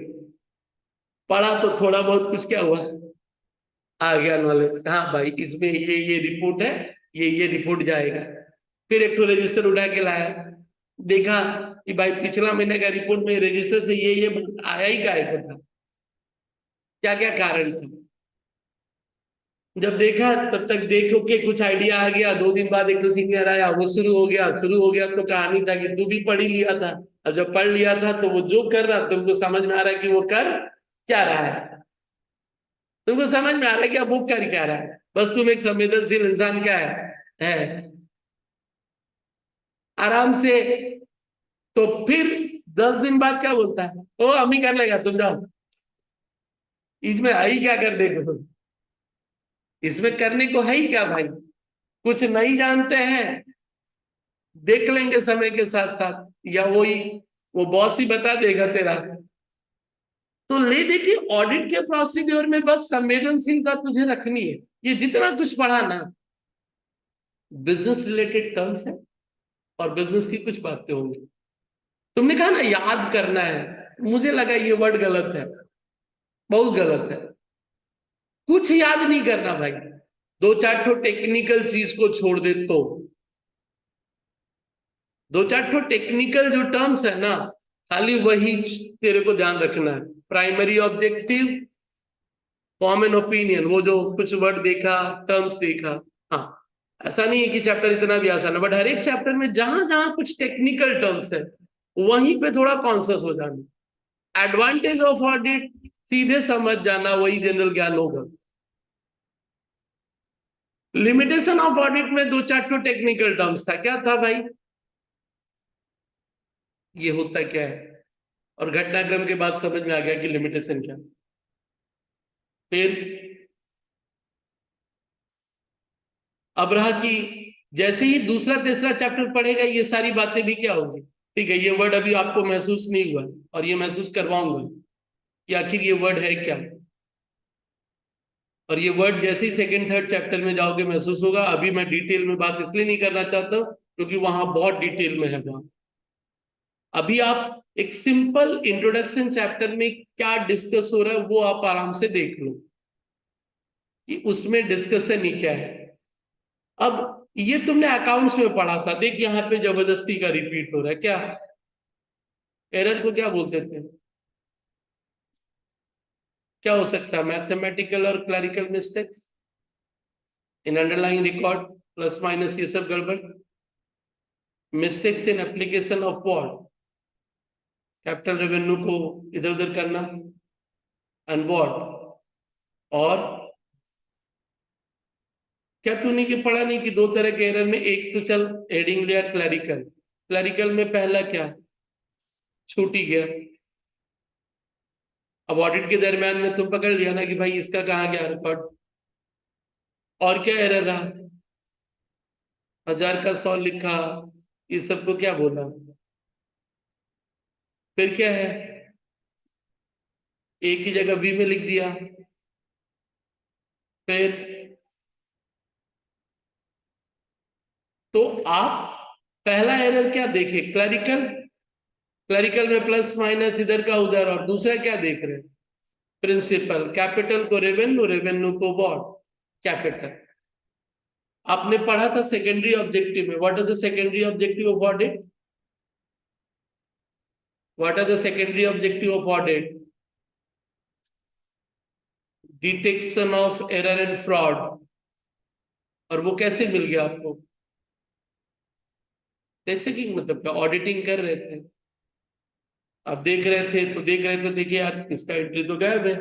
S1: पढ़ा तो थोड़ा बहुत कुछ क्या हुआ, आ गया नॉलेज। हाँ भाई इसमें ये रिपोर्ट है, ये रिपोर्ट जाएगा। फिर एक तो रजिस्टर उठा के लाया, देखा कि भाई पिछला महीने का रिपोर्ट में रजिस्टर से ये आया ही काय को था, क्या क्या कारण था। जब देखा तब तक देखो के कुछ आइडिया आ गया। 2 दिन बाद एक तो सीनियर आया, वो शुरू हो गया तो कहानी था कि तू भी पढ़ ही लिया था। अब जब पढ़ लिया था तो वो जो कर रहा तुमको समझ में आ रहा है कि वो कर क्या रहा है, तुमको समझ में आ रहा है कि अब वो कर क्या रहा है। बस तुम एक संवेदनशील इंसान क्या है आराम से। तो फिर 10 दिन बाद क्या बोलता है, ओ हम ही कर लेगा, तुम जाओ। इसमें आई क्या कर देखो, इसमें करने को है ही क्या भाई, कुछ नहीं जानते हैं, देख लेंगे समय के साथ साथ, या वही वो बॉस ही बता देगा तेरा। तो ले देखिए ऑडिट के प्रोसीड्योर में बस संवेदनशीलता तुझे रखनी है। ये जितना कुछ पढ़ा ना, बिजनेस रिलेटेड टर्म्स है और बिजनेस की कुछ बातें होंगी। तुमने कहा ना याद करना है, मुझे लगा ये वर्ड गलत है, बहुत गलत है। कुछ याद नहीं करना भाई, 2-4 टेक्निकल चीज को छोड़ दे तो, 2-4 टेक्निकल जो टर्म्स है ना, खाली वही तेरे को ध्यान रखना है। प्राइमरी ऑब्जेक्टिव, कॉमन ओपिनियन, वो जो कुछ वर्ड देखा, टर्म्स देखा। हाँ, ऐसा नहीं है कि चैप्टर इतना भी आसान है, बट हर एक चैप्टर में जहां जहां कुछ टेक्निकल टर्म्स है वहीं पे थोड़ा कॉन्शियस हो जाना। एडवांटेज ऑफ ऑडिट, सीधे समझ जाना, वही जनरल ज्ञान होगा। लिमिटेशन ऑफ ऑडिट में 2-4 टेक्निकल टर्म्स था, क्या था भाई, ये होता क्या है, और घटनाक्रम के बाद समझ में आ गया कि लिमिटेशन क्या। फिर अब रहा कि जैसे ही दूसरा तीसरा चैप्टर पढ़ेगा ये सारी बातें भी क्या होंगी। ठीक है, ये वर्ड अभी आपको महसूस नहीं हुआ और ये महसूस करवाऊंगा कि आखिर ये वर्ड है क्या। और ये वर्ड जैसे ही सेकंड थर्ड चैप्टर में जाओगे महसूस होगा। अभी मैं डिटेल में बात इसलिए नहीं करना चाहता क्योंकि वहां बहुत डिटेल में है वहां। अभी आप एक सिंपल इंट्रोडक्शन चैप्टर में क्या डिस्कस हो रहा है वो आप आराम से देख लो कि उसमें डिस्कशन ही क्या है। अब ये तुमने अकाउंट्स में पढ़ा था, देख यहाँ पे जबरदस्ती का रिपीट हो रहा है। क्या एरर को क्या बोलते थे, क्या हो सकता है, मैथमेटिकल और clerical mistakes in underlying record, plus minus ये सब गड़बड़। Mistakes in application of what, capital revenue को इधर उधर करना, एंड व्हाट, और क्या तूने कि पढ़ा नहीं कि 2 तरह के एरर में, एक तो चल हेडिंग लिया क्लरिकल, क्लरिकल में पहला क्या, छूट ही गया। अब ऑडिट के दरमियान में तुम पकड़ लिया ना कि भाई इसका कहाँ गया रिकॉर्ड। और क्या एरर रहा, 1000 का 100 लिखा, इस सबको क्या बोला। फिर क्या है, ए की जगह बी में लिख दिया। फिर तो आप पहला एरर क्या देखे, क्लरिकल, क्लरिकल में प्लस माइनस इधर का उधर, और दूसरा क्या देख रहे हैं, प्रिंसिपल, कैपिटल को रेवेन्यू, रेवेन्यू को व्हाट, कैपिटल। आपने पढ़ा था सेकेंडरी ऑब्जेक्टिव में, what are the secondary objective of audit, what are the secondary objective of audit, detection of error and fraud. और वो कैसे मिल गया आपको, जैसे कि मतलब क्या, ऑडिटिंग कर रहे थे, अब देख रहे थे तो देख रहे थे, देखिए यार इसका एंट्री तो गायब है,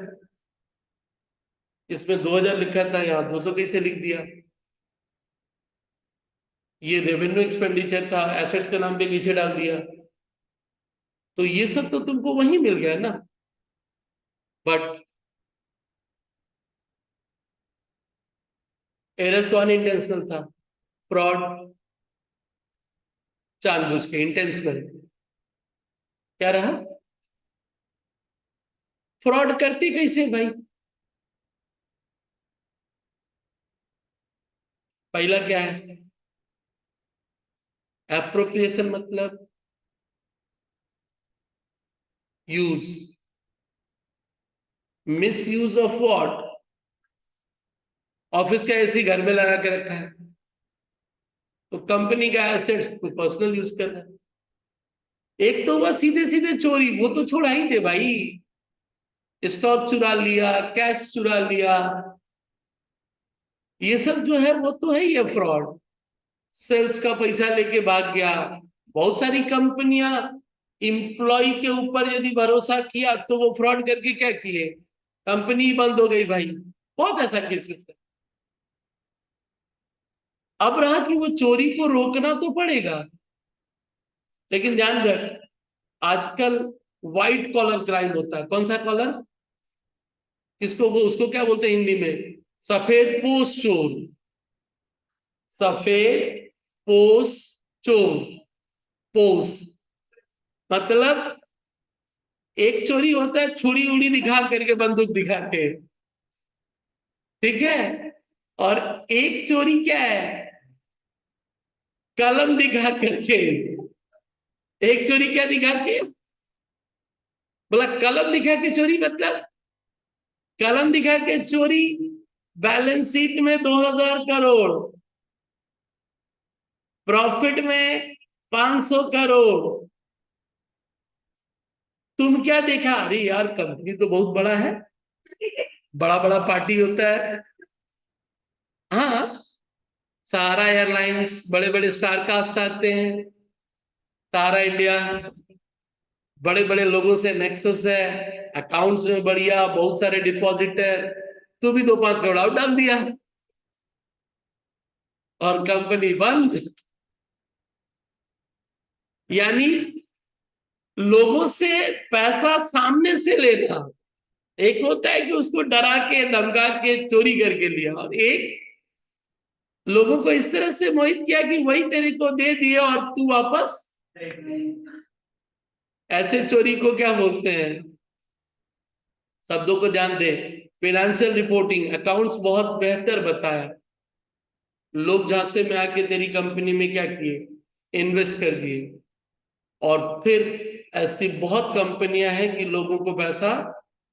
S1: इसमें 2000 लिखा था, यहाँ 200 कैसे लिख दिया। ये रेवेन्यू एक्सपेंडिचर था, एसेट्स के नाम पे नीचे डाल दिया। तो ये सब तो तुमको वहीं मिल गया ना। बट एरर तो अनइंटेंशनल था, फ्रॉड जानबूझ के, इंटेंशनल क्या रहा? फ्रॉड करते कैसे भाई? पहला क्या है? एप्रोप्रिएशन मतलब use, miss use of what? Office का एसी घर में लगा के रखा है, तो कंपनी का एसेट्स तो पर्सनल यूज कर रहा है। एक तो हुआ सीधे सीधे चोरी, वो तो छोड़ा ही दे भाई, स्टॉक चुरा लिया, कैश चुरा लिया, ये सब जो है वो तो है ही है फ्रॉड। सेल्स का पैसा लेके भाग गया। बहुत सारी कंपनियां इंप्लॉय के ऊपर यदि भरोसा किया तो वो फ्रॉड करके क्या किए, कंपनी बंद हो गई भाई। बहुत ऐसा केसेस है। अब रहा कि वो चोरी को रोकना तो पड़ेगा, लेकिन ध्यान रख, आजकल व्हाइट कॉलर क्राइम होता है। कौन सा कॉलर? किसको वो उसको क्या बोलते हैं हिंदी में? सफेद पोश चोर। सफेद पोश चोर। पोश मतलब एक चोरी होता है छुरी उड़ी दिखा करके, बंदूक दिखा के, ठीक है। और एक चोरी क्या है? कलम दिखा करके। एक चोरी क्या दिखा के? बोला कलम दिखा के चोरी मतलब, कलम दिखा के चोरी। बैलेंस शीट में 2000 करोड़, प्रॉफिट में 500 करोड़। तुम क्या देखा? अरे यार कंपनी तो बहुत बड़ा है, बड़ा बड़ा पार्टी होता है। हाँ, सहारा एयरलाइंस, बड़े बड़े स्टार कास्ट आते हैं, सहारा इंडिया, बड़े बड़े लोगों से नेक्सस है, अकाउंट्स में बढ़िया, बहुत सारे डिपॉजिटर। तू भी 2-5 करोड़ और डाल दिया और कंपनी बंद। यानी लोगों से पैसा सामने से लेना, एक होता है कि उसको डरा के धमका के चोरी करके लिया, और एक लोगों को इस तरह से मोहित किया कि वही तेरे को दे दिए और तू वापस। ऐसे चोरी को क्या बोलते हैं? शब्दों को ध्यान दे। फाइनेंशियल रिपोर्टिंग, अकाउंट्स बहुत बेहतर बताया, लोग झांसे में आके तेरी कंपनी में क्या किए, इन्वेस्ट कर दिए। और फिर ऐसी बहुत कंपनियां हैं कि लोगों को पैसा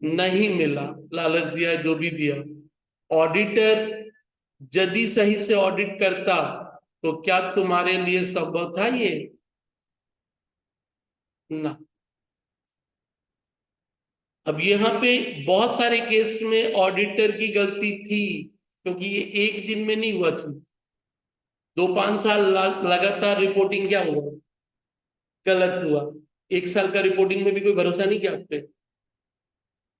S1: नहीं मिला, लालच दिया, जो भी दिया। ऑडिटर यदि सही से ऑडिट करता तो क्या तुम्हारे लिए संभव था ये? ना। अब यहाँ पे बहुत सारे केस में ऑडिटर की गलती थी, क्योंकि ये एक दिन में नहीं हुआ थी, 2-5 साल लगातार रिपोर्टिंग क्या हुआ, गलत हुआ। 1 साल का रिपोर्टिंग में भी कोई भरोसा नहीं किया आपने।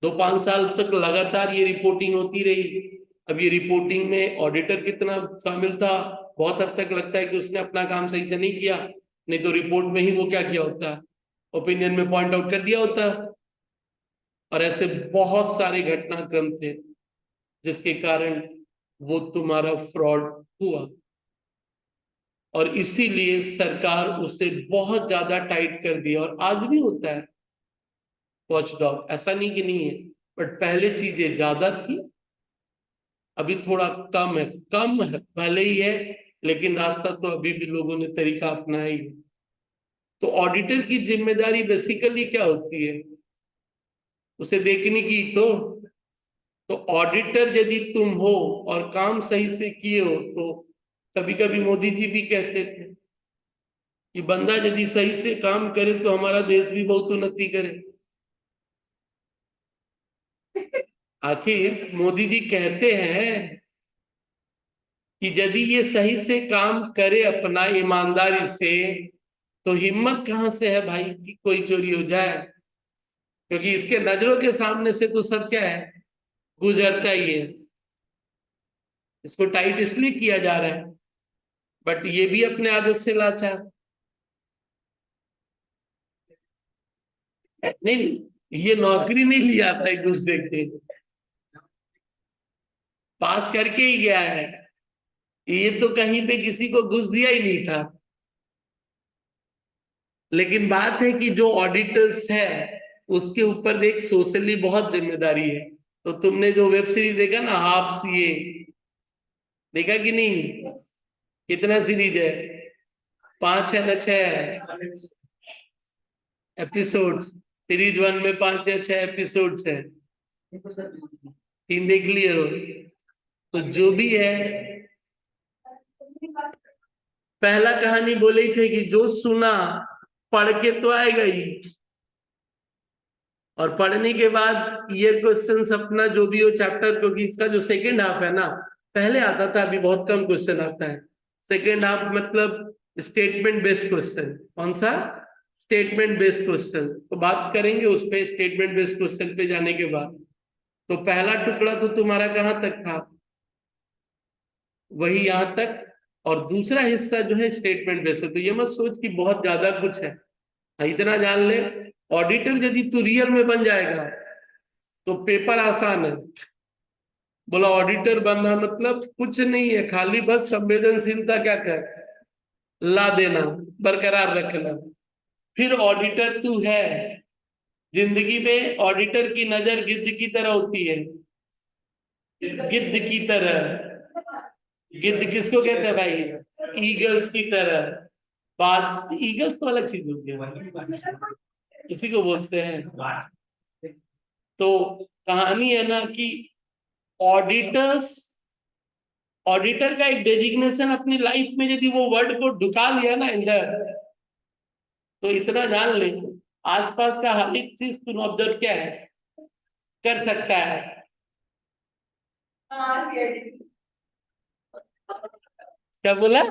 S1: 2-5 साल तक लगातार ये रिपोर्टिंग होती रही। अब ये रिपोर्टिंग में ऑडिटर कितना शामिल था? बहुत हद तक लगता है कि उसने अपना काम सही से नहीं किया, नहीं तो रिपोर्ट में ही वो क्या किया होता, ओपिनियन में पॉइंट आउट कर दिया होता। और ऐसे बहुत सारे घटनाक्रम थे जिसके कारण वो तुम्हारा फ्रॉड हुआ, और इसीलिए सरकार उसे बहुत ज्यादा टाइट कर दिया, और आज भी होता है वॉचडॉग, ऐसा नहीं कि नहीं है। बट पहले चीजें ज्यादा थी, अभी थोड़ा कम है, कम है भले ही है, लेकिन रास्ता तो अभी भी लोगों ने तरीका अपनाया ही है। तो ऑडिटर की जिम्मेदारी बेसिकली क्या होती है? उसे देखने की तो ऑडिटर यदि तुम हो और काम सही से किए हो, तो कभी कभी मोदी जी भी कहते थे कि बंदा यदि सही से काम करे तो हमारा देश भी बहुत उन्नति करे। आखिर मोदी जी कहते हैं कि यदि ये सही से काम करे अपना ईमानदारी से, तो हिम्मत कहाँ से है भाई कि कोई चोरी हो जाए? क्योंकि इसके नजरों के सामने से तो सब क्या है, गुजरता ही है। इसको टाइट इसलिए किया जा रहा है, बट ये भी अपने आदत से लाचार। नहीं, ये नौकरी नहीं लिया था घुस देके, पास करके ही गया है। ये तो कहीं पे किसी को घुस दिया ही नहीं था। लेकिन बात है कि जो ऑडिटर्स है उसके ऊपर एक सोशली बहुत जिम्मेदारी है। तो तुमने जो वेब सीरीज देखा ना, हाफ सीए, देखा कि नहीं? कितना सीरीज है? 5 है ना 6 एपिसोड्स? सीरीज 1 में 5 या 6 एपिसोड्स है। 3 देख लिए हो? तो जो भी है, पहला कहानी बोले ही थे कि जो सुना पढ़ के तो आएगा ही, और पढ़ने के बाद ये क्वेश्चंस अपना जो भी हो चैप्टर, क्योंकि इसका जो सेकंड हाफ है ना, पहले आता था, अभी बहुत कम क्वेश्चन आता है। सेकंड हाफ मतलब स्टेटमेंट बेस्ड क्वेश्चन। कौन सा? Statement based question. तो बात करेंगे उस पे, स्टेटमेंट बेस्ड क्वेश्चन पे जाने के बाद। तो पहला टुकड़ा तो तुम्हारा कहाँ तक था? वही यहाँ तक। और दूसरा हिस्सा जो है स्टेटमेंट बेस्ड है। तो ये मत सोच कि बहुत ज्यादा कुछ है। हाँ, इतना जान ले, ऑडिटर यदि तू रियल में बन जाएगा तो पेपर आसान है। बोला ऑडिटर बनना मतलब कुछ नहीं है, खाली बस संवेदनशीलता क्या कर ला देना, बरकरार रखना। फिर ऑडिटर तू है। जिंदगी में ऑडिटर की नजर गिद्ध की तरह होती है, गिद्ध की तरह। गिद्ध किसको कहते हैं भाई? ईगल्स की तरह। बाज, ईगल्स तो अलग चीज होती है, इसी को बोलते हैं। तो कहानी है ना कि ऑडिटर्स, ऑडिटर का एक डेजिग्नेशन अपनी लाइफ में यदि वो वर्ड को ढुका लिया ना अंदर, तो इतना जान ले, आसपास का हर एक चीज तुम ऑब्जर्व क्या है कर सकता है। क्या बोला?